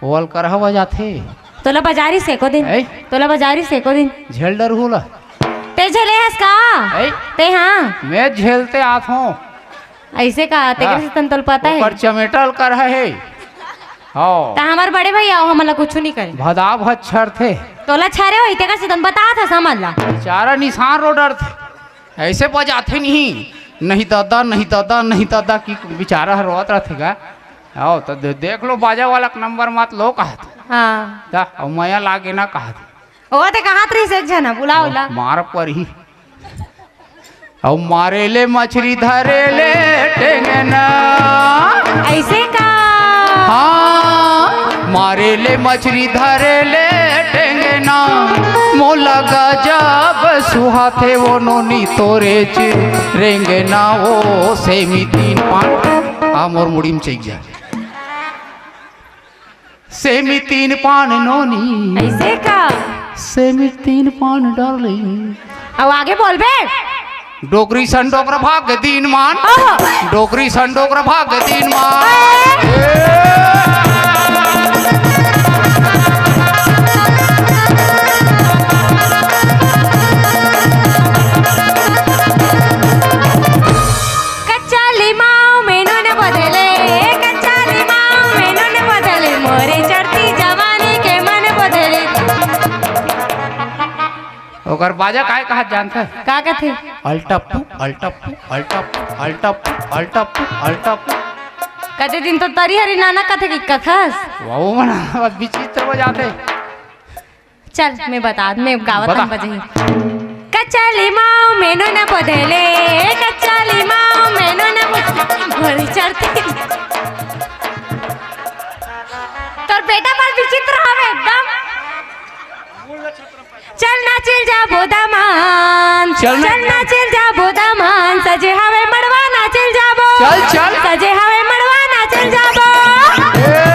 ओल करह बजाथे तोला बाजारी से को दिन ऐ? तोला बाजारी से को दिन झेल डर होला ते झेले हस का ऐ? ते हाँ मैं झेलते आत हूँ ऐसे का ते कैसे तन तोल पता है ऊपर चमेटल कर है हाँ ता हमार बड़े भैया हो हमला कुछ नहीं करे भदा भच्छर थे तोला छारे हो ते कैसे तन बता था समझ ला चारा निशान रोडर थे ऐसे बजाते नहीं दादा नहीं दादा नहीं दादा की बेचारा रोत रहेगा आओ तो देख लो बाजा वाला का नंबर मत लो कहा हाँ था और माया लागे ना कहा ओ ते कहाँ तरी से जना बुलाओ ला मार पर ही और मारे ले मछली धरे ले टेंगना ऐसे का हाँ मारे ले मछली धरे ले टेंगना मोला गजब सुहाते वो नोनी तोरे च रेंगना वो सेमी 3 पान आ मोर मुड़ी में चेक जा सेमी 3 पान नोनी ऐसे का सेमी 3 पान डार्लिंग अब आगे बोल बे डोगरी सन डोगरा भाग दीन मान डोगरी सन डोगरा भाग दीन मान कच्चा लिमाओ मेनू ने बदले कच्चा लिमाओ मेनू ने बदले मोरे चढ़ती जवानी के मन बदले ओकर बाजा काय कहा जानता है का कहते अल्टप्पू अल्टप्पू अल्टप्पू अल्टप्पू अल्टप्पू अल्टप्पू कते दिन तो तरी हरी नाना कथे की कथस वो मना विचित्र बजाते चल मैं बता मैं गावत बता। हम बजही कच्चा लिमाओ मेनू ने बदले कच्चा लिमाओ मेनू ने मोरे चढ़ती तोर बेटा पर विचित्र हवे एकदम चल ना चल जा बोदामान चल ना- चल ना चल जा बोदामान सजे हवे मड़वा ना चल जाबो चल, चल। सजे हवे मड़वा ना चल जाबो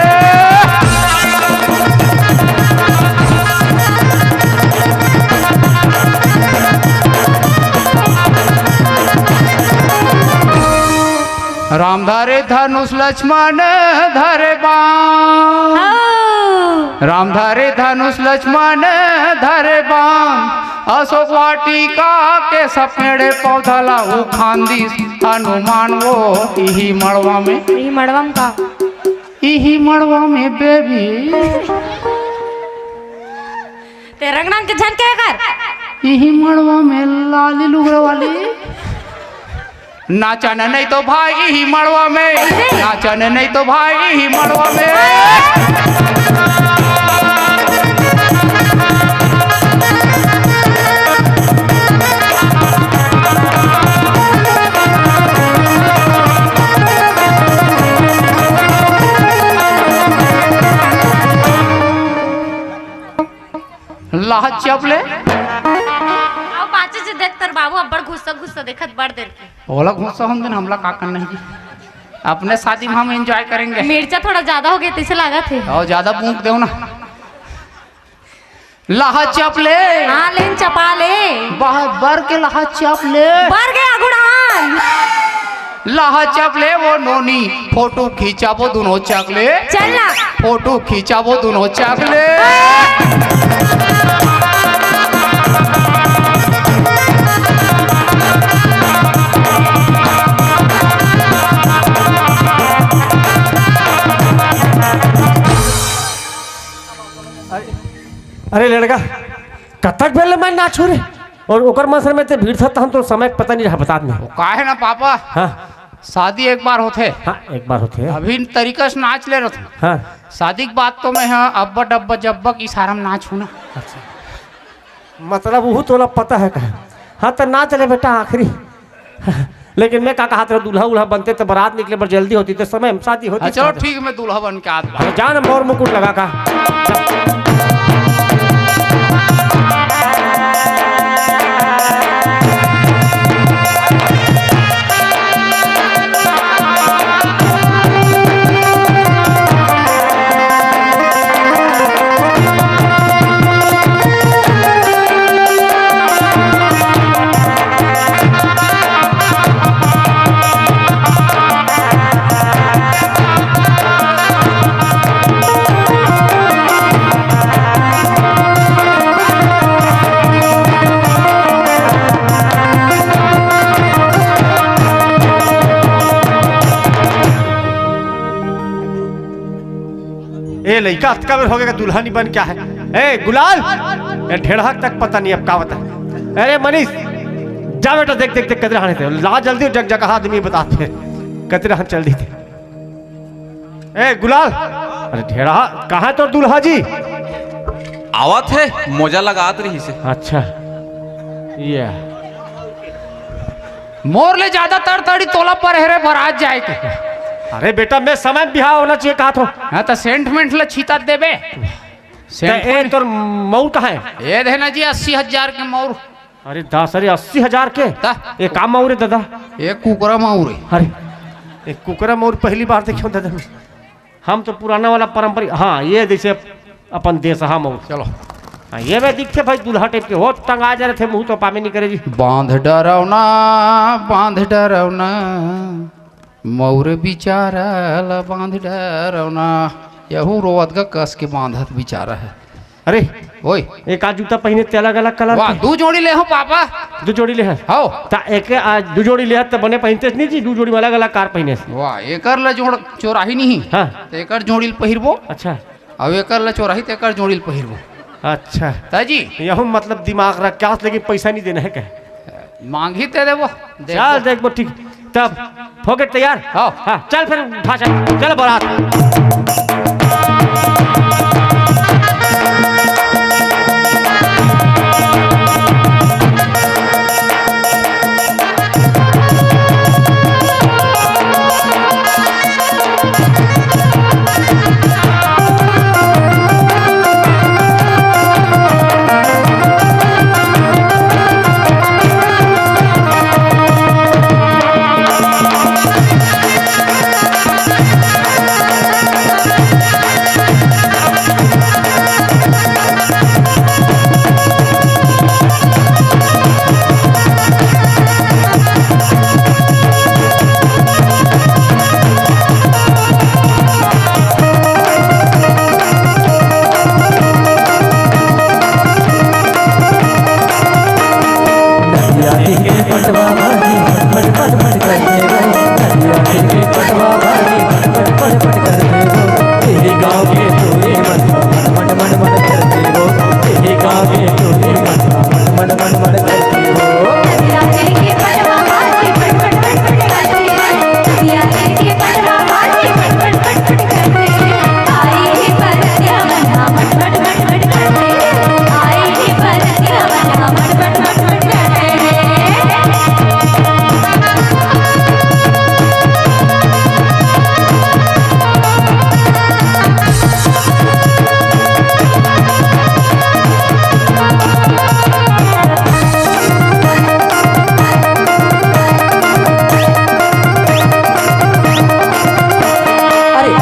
राम राम धरे धनुष लक्ष्मण धरे बाण हो राम धरे धनुष लक्ष्मण धरे बाण अशोक वाटिका के सपेड़े पौधला वो खांदी हनुमान वो इही मड़वा में ई मड़वम का इही मड़वा में बेबी ते रंगनाम के झन के कर यही मड़वा में लाली लुगड़ा वाली नाचन नहीं तो भाई यही मड़वा में नाचन नहीं तो भाई यही मड़वा में लाह चपले आओ पाचे से देख तर बाबू अब्बड़ गुस्सा गुस्सा देखत बड़ देर के ओला घुसा हम दिन हमला का करना है जी अपने शादी में हम एंजॉय करेंगे मिर्चा थोड़ा ज्यादा हो गया तिसे लगा थे और ज्यादा भूख दो ना लाह चपले हाँ लेन चपा ले बहुत बर के लाह चपले बर गया गुड़ान लाह चपले वो नोनी फोटो खींचा वो दोनों चकले चल ना फोटो खींचा वो दोनों चकले अरे लड़का कतक बेले मैं नाचू रे और ओकर मसर में ते भीड़ था हम तो समय पता नहीं रहा बता में। का है ना पापा हाँ शादी एक बार होते हाँ एक बार होते हैं। अभी तरीका से नाच ले रहे हाँ शादी की बात तो मैं हाँ अब्बा डब्बा जब्बा की इशारा में नाच हूँ ना मतलब वो तो पता है कहा हाँ तो ना चले बेटा आखिरी लेकिन मैं का कहा था दूल्हा उल्हा बनते तो बारात निकले पर जल्दी होती तो समय शादी होती चलो ठीक मैं दूल्हा बन के आता जान मोर मुकुट लगा का ए लड़का अतका बेर हो गया दूल्हा नहीं बन क्या है ए गुलाल ए ढेढ़क तक पता नहीं अब का बता अरे मनीष जा बेटा देख देख देख कतरे हाने थे ला जल्दी जग जगह आदमी बताते कतरे हाथ चल दी थे ए गुलाल अरे ढेढ़ा कहाँ तो दूल्हा जी आवत है मोजा लगात रही से अच्छा ये मोर ले ज्यादा तड़तड़ी तोला पर हेरे भरात जाए के अरे बेटा मैं समय बिहार होना चाहिए कहा तो हाँ तो सेंटमेंट ले छीता देबे ए तोर मऊ कहाँ है ये देना जी 80,000 के मोर अरे 10 अरे 80,000 के ता ये काम मऊ रे दादा एक कुकरा माउरे अरे एक कुकरा मोर पहली बार देखियो दादा हम तो पुराना वाला परंपरा हाँ ये जैसे अपन देश हाँ मोर चलो हाँ ये वे दिखते भाई दूल्हा टाइप के हो टंगा जा रहे थे मुंह तो पामे नहीं करे जी बांध डरौना मौर बिचारा बांध डरौना यहू रोवत का कस के बांधत बिचारा है अरे ओए एक आज जूता पहने थे अलग अलग कलर वाह के दू जोड़ी ले हो पापा दो जोड़ी ले है हो ता एक आज दो जोड़ी ले तो बने पहनते नहीं जी दो जोड़ी में अलग अलग कार पहने से वाह एकर ला जोड़ चोराही नहीं हाँ तो एकर जोड़िल पहिरबो अच्छा अब एकर ला चोराही तो एकर जोड़िल पहिरबो अच्छा ताजी यहू मतलब दिमाग रख क्या लेकिन पैसा नहीं देना है क्या मांगी ते देबो चल देख ठीक तब हो गए तैयार हाँ। हाँ चल फिर उठा चल बारात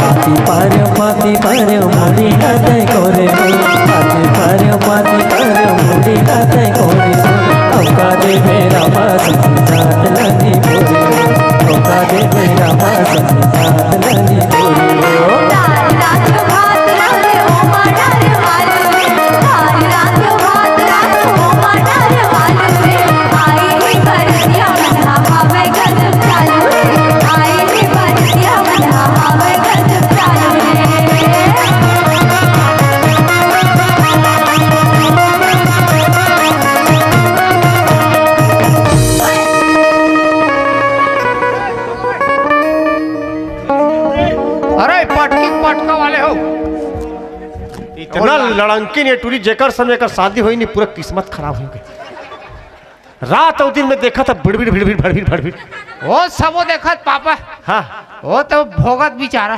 माती पर मुड़ी नाते कोरे माती पर मुड़ी नाते कोरे औका दे मेरा पास जात लगी बोरे औका दे मेरा पास जात लगी बोरे अरे पटका वाले हो इतना लड़ंकी ने टूरी जेकर समय कर शादी हुई नहीं पूरा किस्मत खराब हो गई। रात और दिन में देखा था भिड़ भिड़ वो सबो देखत पापा हाँ वो तो भोगत बेचारा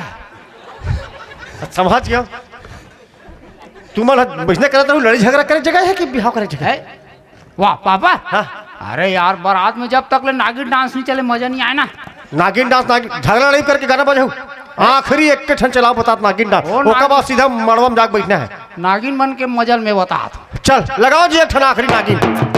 समझ गया। तुम्हारा बिजनेस करा था लड़ाई झगड़ा करे जगह है कि बिहाव करे जगह है वाह पापा हाँ अरे यार बारात में जब तक ले नागिन डांस नहीं चले मजा नहीं आया ना। नागिन डांस नागिन झगड़ा नहीं करके गाना बजाऊ आखिरी एक के ठन चलाओ बता नागिन डांस ओ, ओका बाद सीधा मड़वा में जाके बैठना है। नागिन बन के मजल में बता चल लगाओ जी एक ठन आखिरी नागिन।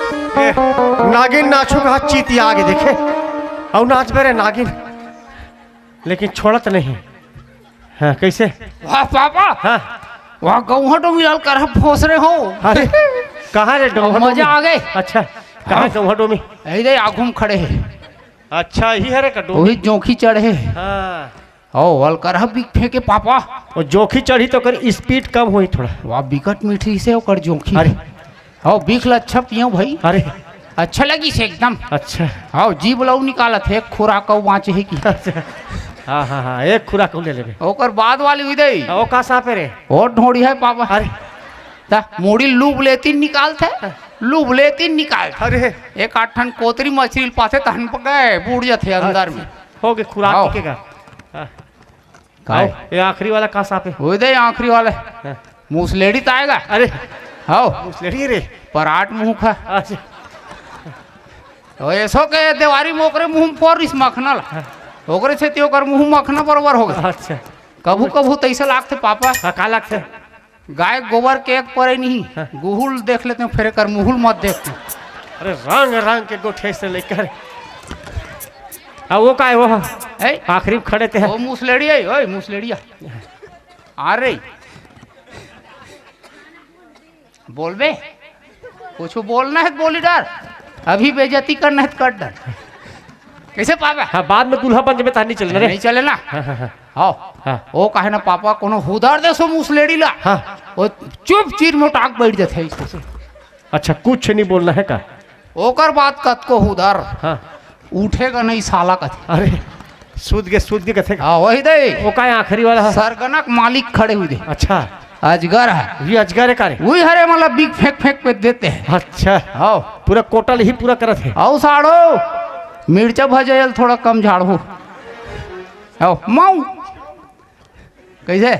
नागिन नाचो का चीती आगे देखे और नाच बेरे नागिन लेकिन छोड़त नहीं। हाँ कैसे वाह पापा हाँ वाह गौहा तो मिलल कर फोस रहे हो। अरे कहाँ रे डोंगो मजा आ गए। अच्छा कहाँ डोंगो में इधर आगू में खड़े है अच्छा ही है रे कटो वही जोखी चढ़े हाँ ओ अलकर बिक फेंके पापा और जोखी चढ़ी तो कर स्पीड कम हुई थोड़ा। वाह बिकट मीठी से ओकर जोखी अरे ओ बिक ल अच्छा पियो भाई अरे अच्छा लगी से एकदम अच्छा आओ जीव लऊ निकालत है खुराक बाँचे है की हाँ हाँ हाँ एक खुराक ले लेबे ओकर बाद वाली विदई ओ का सापे रे और ढोड़ी है पापा अरे ता मोड़ी लूब लेती निकालते लूब लेती निकाल अरे एक आठन कोतरी मछली पाथे तहन पकाए बूढ़ जाते अंदर में हो गए खुराक आओ। टिकेगा हाँ। काय आओ, ये आखिरी वाला का सापे हो दे आखिरी वाले मूसलेड़ी तो आएगा अरे आओ मुसलेड़ी रे पराठ मुंह खा अच्छा तो ऐसो के देवारी मोकरे मुंह फोर इस मखना ला ओकरे से त्यो कर मुंह मखना बराबर हो गया अच्छा कभू कभू तैसे लागते पापा हाँ का लगते गाय गोबर के एक परे नहीं गुहुल देख लेते हैं फिर कर मुहुल मत देखते अरे रंग रंग के गोठे से लेकर हाँ वो का है वो है आखिरी में खड़े थे ओ मुसलेड़ी है ओए मुसलेड़िया आ रही बोल बे कुछ बोलना है बोली डर अभी बेइज्जती करना है तो कर डर कैसे पापा हाँ बाद में दूल्हा बन जब नहीं चलना रे नहीं चले ना हाँ हाँ हाँ आओ हाँ। ओ कहे ना पापा कोनो हुदार दे सो मुसलेड़ी ला हाँ वो चुप चीर मोटाक बैठ जाते है इसको से अच्छा कुछ नहीं बोलना है का ओकर बात कत को हुदार हाँ उठेगा नहीं साला कथ अरे सूद के कथे हाँ वही दे वो का है आखिरी वाला है? सरगनक मालिक खड़े हुए दे अच्छा अजगर है ये अजगर है का रे वही हरे मतलब बिग फेंक फेंक पे देते हैं अच्छा आओ पूरा कोटल ही पूरा करत है आओ साड़ो मिर्चा भजल थोड़ा कम झाड़ हो आओ माऊ कैसे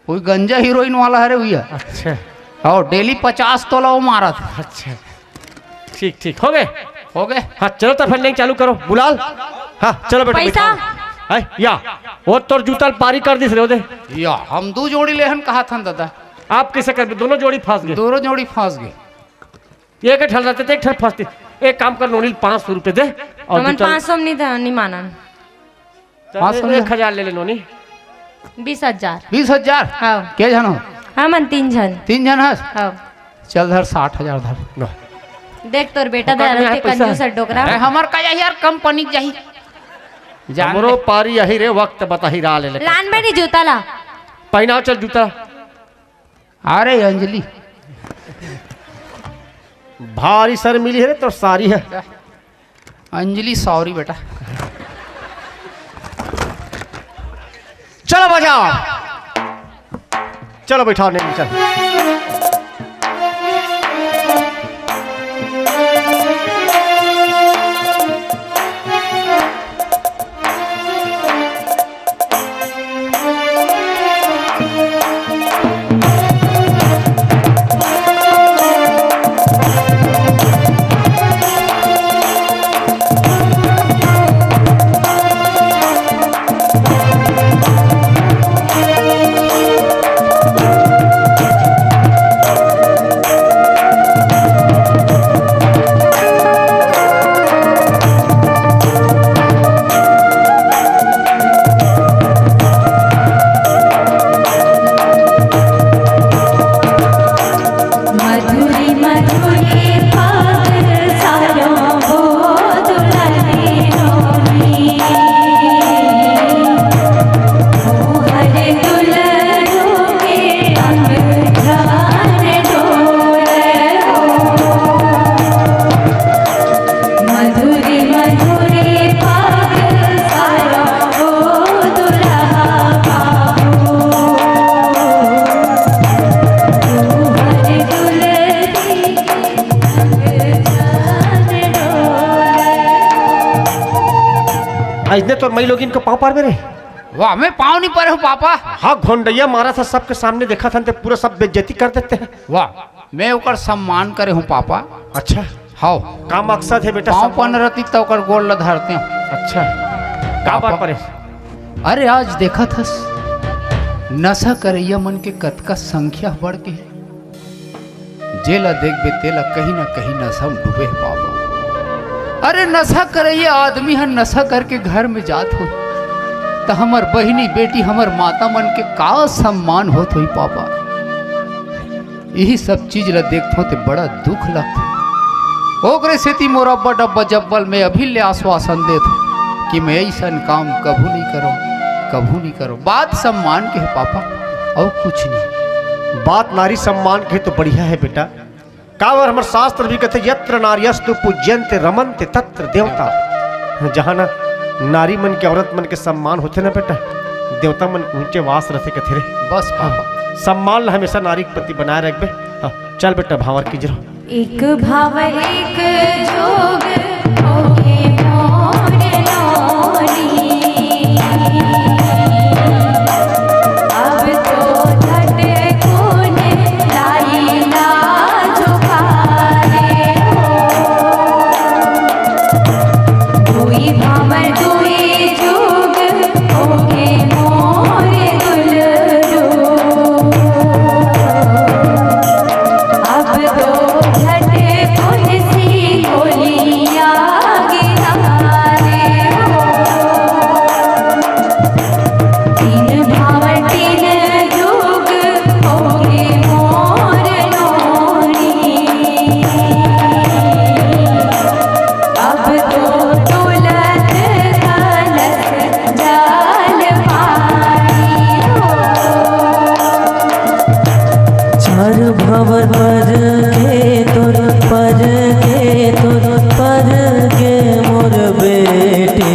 कोई गंजा हीरोइन वाला हरे भैया अच्छा आओ डेली 50 तोला वो मारा था अच्छा ठीक ठीक हो गए हो गए हाँ चलो तो फिर नहीं चालू करो बुलाल हाँ चलो बेटा पैसा? बैठाओ। है या वो तोर जूता पारी कर दिस रे दे या हम दो जोड़ी लेहन कहा था दादा आप कैसे कर दोनों जोड़ी फंस गए दोनों जोड़ी फंस गए एक ठल रहते थे एक ठल फंसते एक काम कर नोनील 500 रुपए दे और हमन जूता 500 नहीं था नहीं मानन चल, 500 1000 ले ले नोनी 20,000 20,000 हाँ के जन हो हमन 3 जन 3 जन हस हाँ चल धर 60,000 धर नो देख तोर बेटा ओकर में दे है के पैसा। कंजूस डोकरा अरे हमर का यही यार कंपनी जाही जान हमरो पारी यही रे वक्त बताही रहा ले लान बनी जूता ला पहनाओ चल जूता। अरे अंजलि भारी सर मिली है रे तो सारी है। अंजलि सॉरी बेटा। चलो बजाओ, चलो बैठाओ नहीं चल। इतने तो मई लोग इनको पाँव पार मेरे। वाह मैं पाँव नहीं पा रहे हूँ पापा। हाँ घोंडैया मारा था सबके सामने देखा था तो पूरा सब बेइज्जती कर देते हैं। वाह मैं ओकर सम्मान करे हूँ पापा। अच्छा हाँ का मकसद है बेटा? पाँव पन रहती तो ओकर गोड़ ला धरते हूँ। अच्छा का बात परे? अरे आज देखा था नशा करैया मन के कतका संख्या बढ़ के जेला देख बे तेला कहीं ना कहीं नशा में डूबे है पापा। अरे नशा करैया आदमी है नशा करके घर में जात हो तो हमर बहिनी बेटी हमर माता मन के का सम्मान होत हुई पापा। यही सब चीज ला देखते तो बड़ा दुख लगता। ओकरे सेती मोरा बड़ा जब्बल में अभी ले आश्वासन देत कि मैं ऐसा काम कभू नहीं करो कभू नहीं करो। बात सम्मान के है पापा और कुछ नहीं। बात नारी सम्मान के तो बढ़िया है बेटा। कावर हमारे शास्त्र भी कहते यत्र नार्यस्तु पूज्यन्ते रमन्ते तत्र देवता। जहाँ ना नारी मन के औरत मन के सम्मान होते ना बेटा देवता मन ऊंचे वास रहते कथे रे। बस पापा सम्मान हमेशा नारी के प्रति बनाए रखबे। हाँ, चल बेटा भावर की जरो। एक भाव एक जोग होगे मोर नौरी। अब तो धट कोन लाई ना झुकारे हो। दुई भावर दुई जोग होगे मोर दुलरू। अब तो भवर पर के तुर पर के तुर पर के मोर बेटी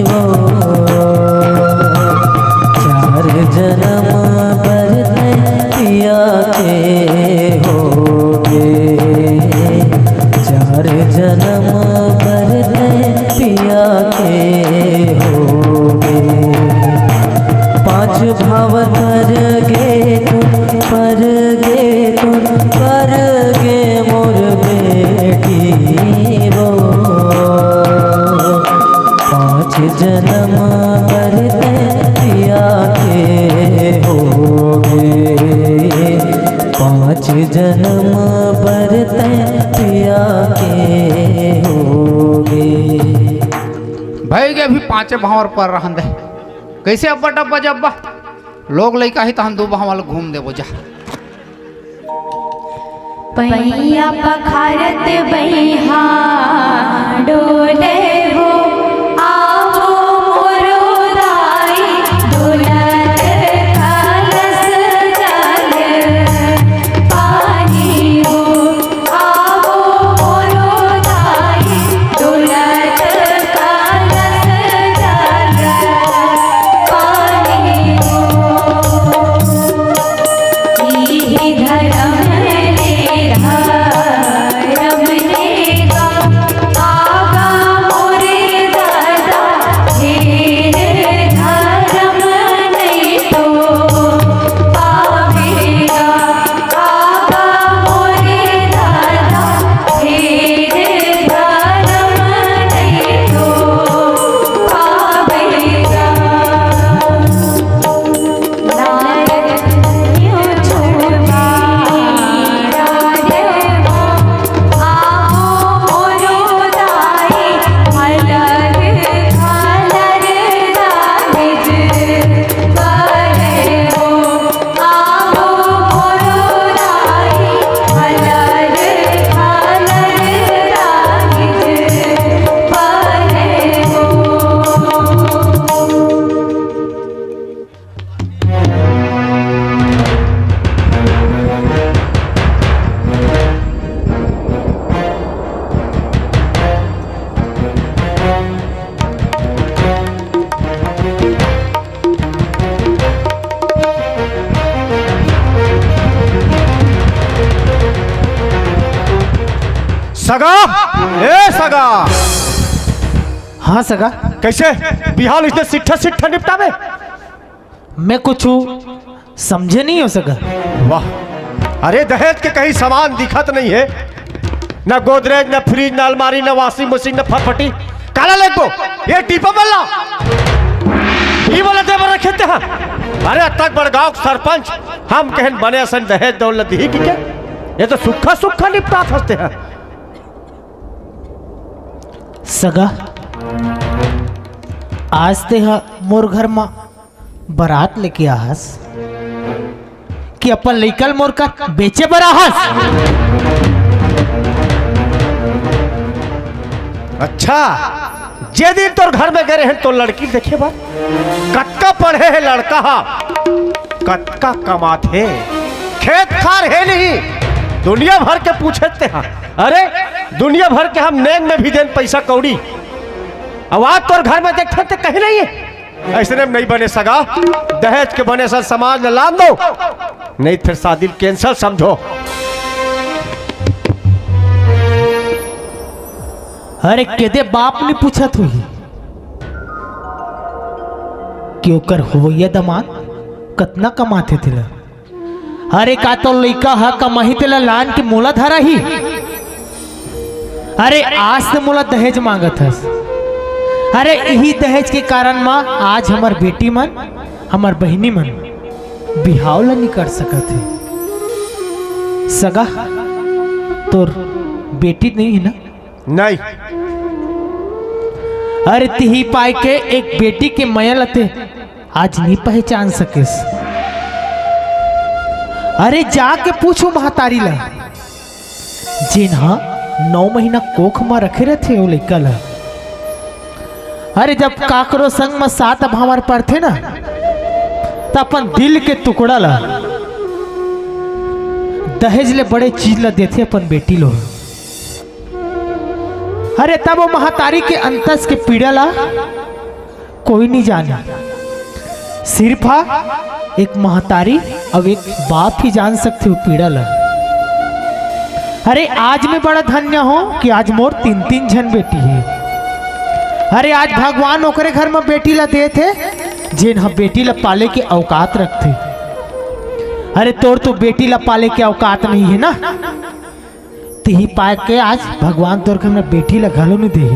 वो चार जन्म पर पिया के होगे। चार जन्म पर पिया के होगे। पांच भाव पर गे तुम पर गे तुम पर गे मोर बेटी वो पांच जन्म पर पिया के होगे। पांच जन्म पर पिया के होगे। भाई के अभी पांचे भावर पर रहन दे कैसे अब्बा डब्बा जब्बा लोग लइका ही तहन दो भावल घूम देबो जा। पैया पखारत बहिहा डोले हो आवो सगा, ए सगा, हाँ सगा, कैसे बिहाल इसने सिट्ठा सिट्ठा निपटावे? मैं कुछ समझे नहीं हो सका। वाह, अरे दहेज के कहीं सामान दिखत नहीं है, न गोदरेज, न फ्रिज, न अलमारी, न वॉशिंग मशीन, न फटफटी। काला लेगो ये टीपा बल्ला ये वाला देवर रखे थे हम। अरे तक बड़गांव सरपंच हम कहन बने असन दहेज दौलत ही की क्या? ये तो सुखा सुखा निपटा फंसते हैं। सगा, आज ते मोर घर में बारात लेके आहस कि अपन लइकल मोर का बेचे बर आहस? अच्छा, जे दिन तोर घर में गए हैं तो लड़की देखे बा कटका पढ़े है लड़का हा, कटका कमाते खेत खार है नहीं, दुनिया भर के पूछते हैं। अरे दुनिया भर के हम नेन में भी देन पैसा कौड़ी, अब आज तोर घर में देखते थे कहीं नहीं है। ऐसे नहीं बने सगा, दहेज के बने सर समाज में लाद दो, नहीं फिर शादी कैंसल समझो। अरे केदे बाप ने पूछा थी कि ओकर होइया दमाद कतना कमाते थे? अरे का तो लइका हा कमाही तेला लान के मोला धरा ही। अरे आज से मोला दहेज मांगत हस। अरे यही दहेज के कारण माँ आज हमार बेटी मन, हमार बहिनी मन बिहाव ला नहीं कर सकत है। सगा, तोर बेटी नहीं है ना? नहीं। अरे तिही पाए के एक बेटी के मया लते आज नहीं पहचान सकेस। अरे जाके पूछो महतारी ला, जिन्हा 9 महीना कोख में रखे रहते वो लइका ला। अरे जब काकरो संग में साथ भावर पड़ते ना, तो अपन दिल के टुकड़ा ला दहेज ले बड़े चीज ला देते अपन बेटी लो। अरे तब वो महतारी के अंतस के पीड़ा ला कोई नहीं जाना, सिर्फ एक महतारी और एक बाप ही जान सकते हो पीड़ा ला। अरे आज मैं बड़ा धन्य हूं कि आज मोर 3 जन बेटी है। अरे आज भगवान ओकरे घर में बेटी ला दे थे जिन हम बेटी ला पाले के औकात रखते। अरे तोर तो बेटी ला पाले के औकात नहीं है ना, ही पाए के आज भगवान तोर के हमने बेटी ला घलो नहीं दे।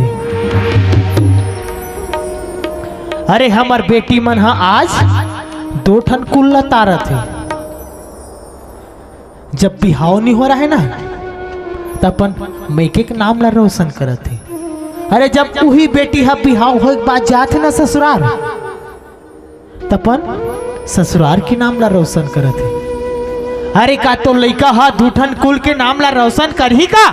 अरे हमार बेटी मन हा आज 2 ठन कुल्ला तारा थे। जब बिहाव नहीं हो रहा है ना, तब अपन मैके के नाम ला रोशन करत थे। अरे जब वही बेटी हा बिहाव हो एक बात जाते ना ससुराल, तपन ससुराल के नाम ला रोशन करत थे। अरे का तो लइका हा 2 ठन कुल के नाम ला रोशन करही का?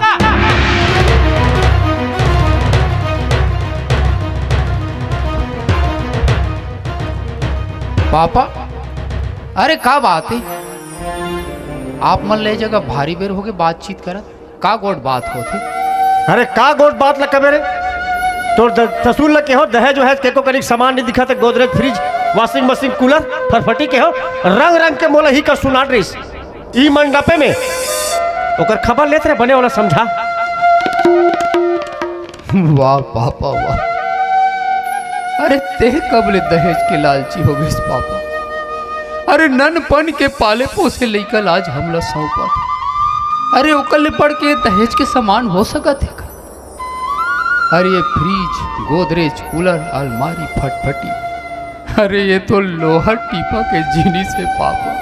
पापा, अरे का बात है? आप मन ले जगह भारी बेर होके बातचीत करत, का गोट बात होती? अरे का गोट बात लगा मेरे तो ससुर लगे हो दहेज वहेज के को करीब सामान नहीं दिखा, Godrej, fridge, washing machine, cooler, फरफटी के हो रंग रंग के मोला ही कर सुना रही ई मंडपे में ओकर खबर लेते रहे बने वाला समझा। वाह पापा वाह, अरे ते कब ले दहेज के लालची हो गई पापा? अरे ननपन के पाले पोसे लेकर आज हमला सौंपा, अरे ओकर ले पड़ के दहेज के सामान हो सकत है का? अरे ये फ्रिज, गोदरेज, कूलर, अलमारी, फटफटी, अरे ये तो लोहा टीपा के जिनिस है पापा।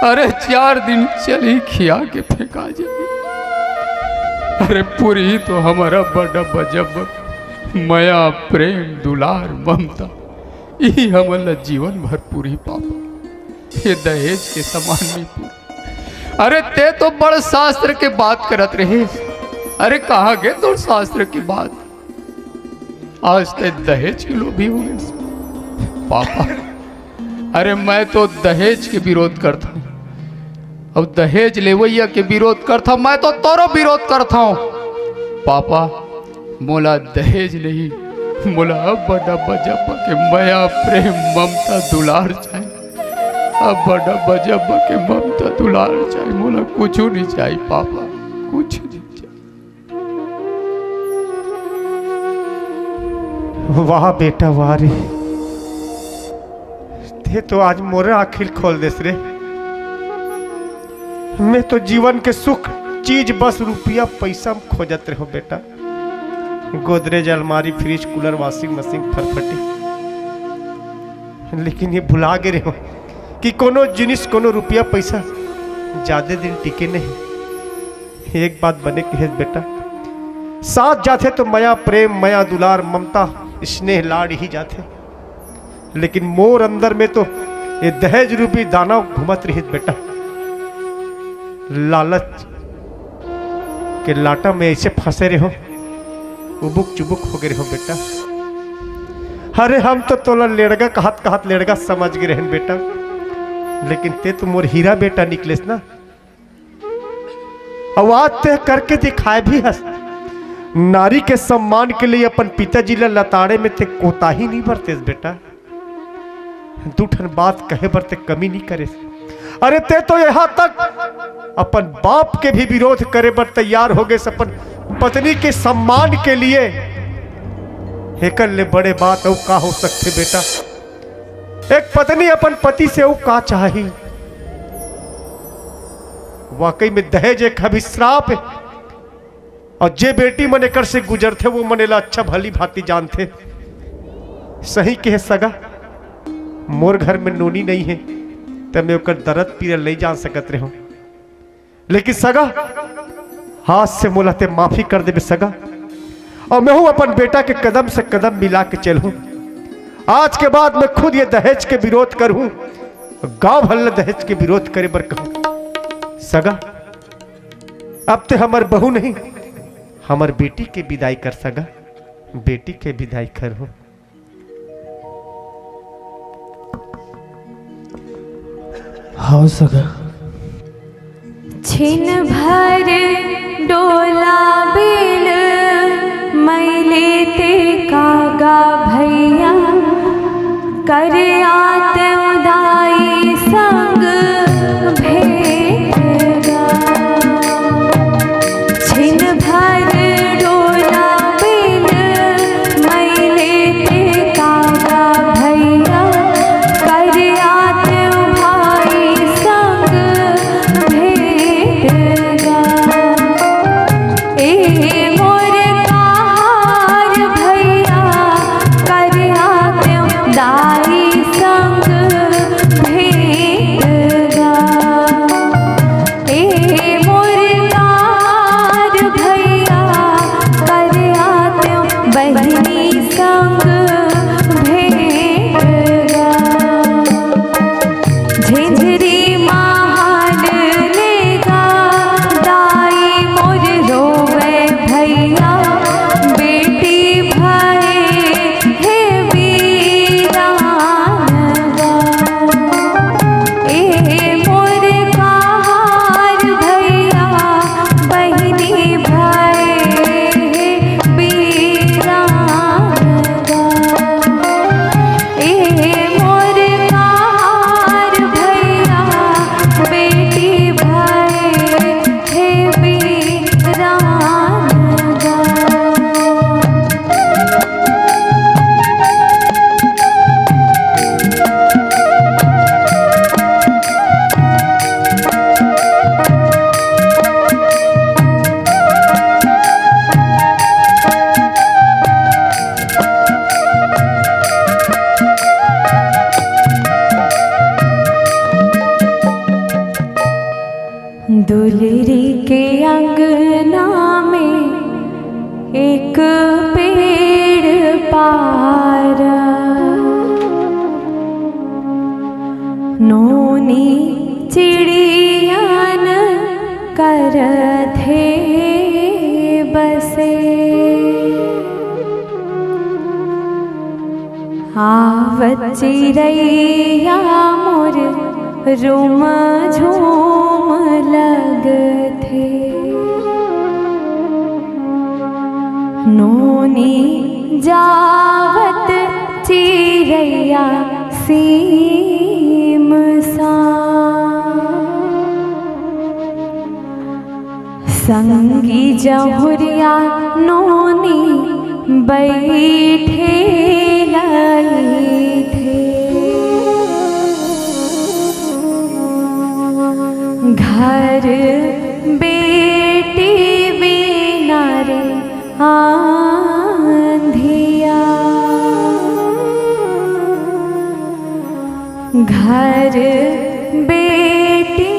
अरे 4 दिन चली खिया के फेंका जाए। अरे पूरी तो हमारा बड़ा बजब माया, प्रेम, दुलार, ममता यही हमारा जीवन भर पूरी पापा। ये दहेज के समान नहीं पूरी। अरे ते तो बड़ शास्त्र के बात करत रहे, अरे कहाँ गए तो शास्त्र की बात? आज ते दहेज के लोभी हो गए पापा। अरे मैं तो दहेज के विरोध करता हूँ, अब दहेज लेवैया के विरोध करता हूँ, मैं तो तोरो विरोध करता हूँ पापा। मोला दहेज नहीं, मोला अब बड़ा बजब के माया, प्रेम, ममता, दुलार चाहिए। अब बड़ा बजब के ममता, दुलार चाहिए, मोला कुछ नहीं चाहिए पापा, कुछ नहीं चाहिए। वाह बेटा वाह रे, ते तो आज मोरे आखिर खोल देस रे। मैं तो जीवन के सुख चीज बस रुपया पैसा में खोजत रहो बेटा। गोदरेज, अलमारी, फ्रिज, कूलर, वॉशिंग मशीन, फरफटी, लेकिन ये भुला गए रहो कि कोनो जिनिस कोनो रुपया पैसा ज्यादा दिन टिके नहीं। एक बात बने कि है बेटा, साथ जाते तो माया प्रेम, माया दुलार, ममता, स्नेह लाड़ ही जाते, लेकिन मोर अंदर में तो ये दहेज रूपी दाना घुमत रही बेटा। लालच के लाटा में ऐसे फंसे रहो, उबुक चुबुक हो गए रहो बेटा। अरे हम तो तोला लेड़गा कहत कहत लेड़गा समझ गए रहन बेटा, लेकिन ते तो मोर हीरा बेटा निकलेस ना। आवाज ते करके दिखाए भी हस। नारी के सम्मान के लिए अपन पिताजी ला लताड़े में ते कोताही नहीं बरतेस बेटा। दूठन बात कहे बर ते कमी नहीं करे। अरे ते तो यहाँ तक अपन बाप के भी विरोध करे बर तैयार हो गए अपन पत्नी के सम्मान के लिए। हेकर ले बड़े बात औ का हो सकते बेटा। एक पत्नी अपन पति से औ का चाही। वाकई में दहेज एक अभिश्राप है, और जे बेटी मन एकर से गुजरते वो मनेला अच्छा भली भांति जानते। सही के है सगा, मोर घर में नोनी नहीं है तब मैं ओकर दर्द पीरल नहीं जान सकत रहो, लेकिन सगा हाथ से मोलाते माफी कर दे सगा। और मैं हूं अपन बेटा के कदम से कदम मिला के चलूं। आज के बाद मैं खुद ये दहेज के विरोध करूं, गांव भर दहेज के विरोध करे बर कहूं। सगा अब ते हमर बहू नहीं, हमर बेटी के विदाई कर सगा, बेटी के विदाई कर हो। हाँ सगा। छिन भर डोला बेल मैले ते कागा भैया, कर आत उदाई संग भेगा। छिन भर डोला बेल मैले ते कागा भैया, कर आत उदाई संग भेगा। ए मोर कहार भैया, कर आत दाई संग भेगा। ए मोर कहार भैया, कर आत बहिनी संग भेगा। झिझरी महाल लेगा, दाई मोर रोवे भैया, बेटी भये हे वीरानगा। ए मोर कहार भैया, बहिनी भये हे वीरानगा। ए मोर कहार भैया, बेटी भये हे वीरानगा। दुलरी के अंगना में एक पेड़ पारा, नोनी चिड़ियन कर थे बसे। आवत चिड़ैया मोर रूम झूम लग थे। नोनी जावत चिड़ैया सीम सा, संगी जहुरिया नोनी बैठे लाई थे घर बेटी बिना रे आंधिया घर बेटी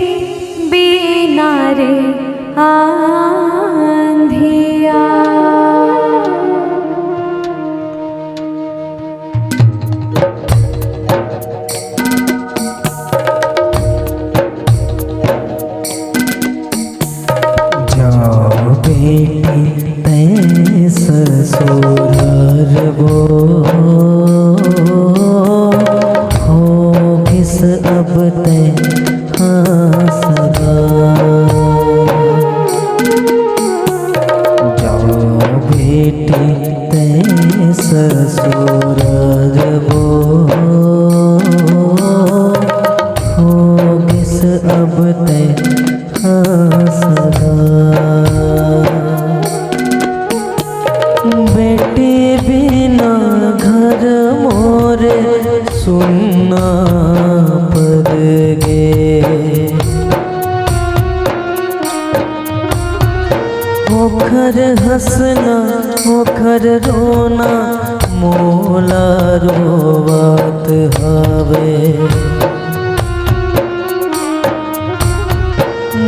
बिना रे आंधिया जाओ बेटी तैं ससुराल वो हो किस अब तैं हाँ सगा जाओ बेटी तैं ससुराल वो हो किस अब तैं हाँ सगा बेटी बिना घर मोरे सुनना पड़ गे ओखर हंसना ओखर रोना मोला रोवत हवे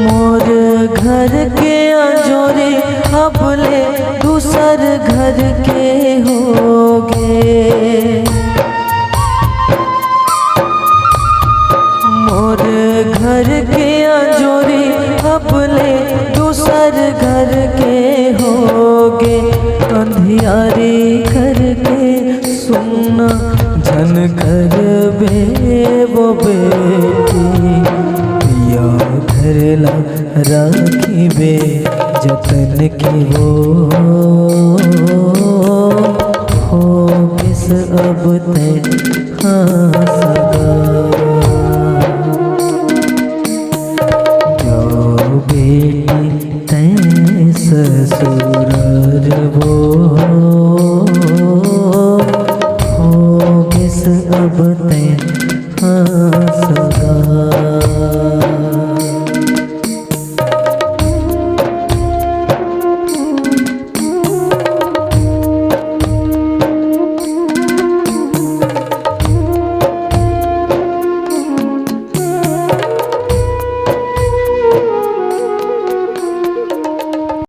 मोर घर के अजोरे अपले दूसर घर के होगे मोर घर के अजोरे अपले दूसर घर के होगे अंधियारी करके सुनना जन कर बे वो बेटी या धरला राखी बे जतन की वो हो किस अब तैं हाँ सगा जाओ बेटी तैं ससुराल वो हो किस अब तैं हाँ सगा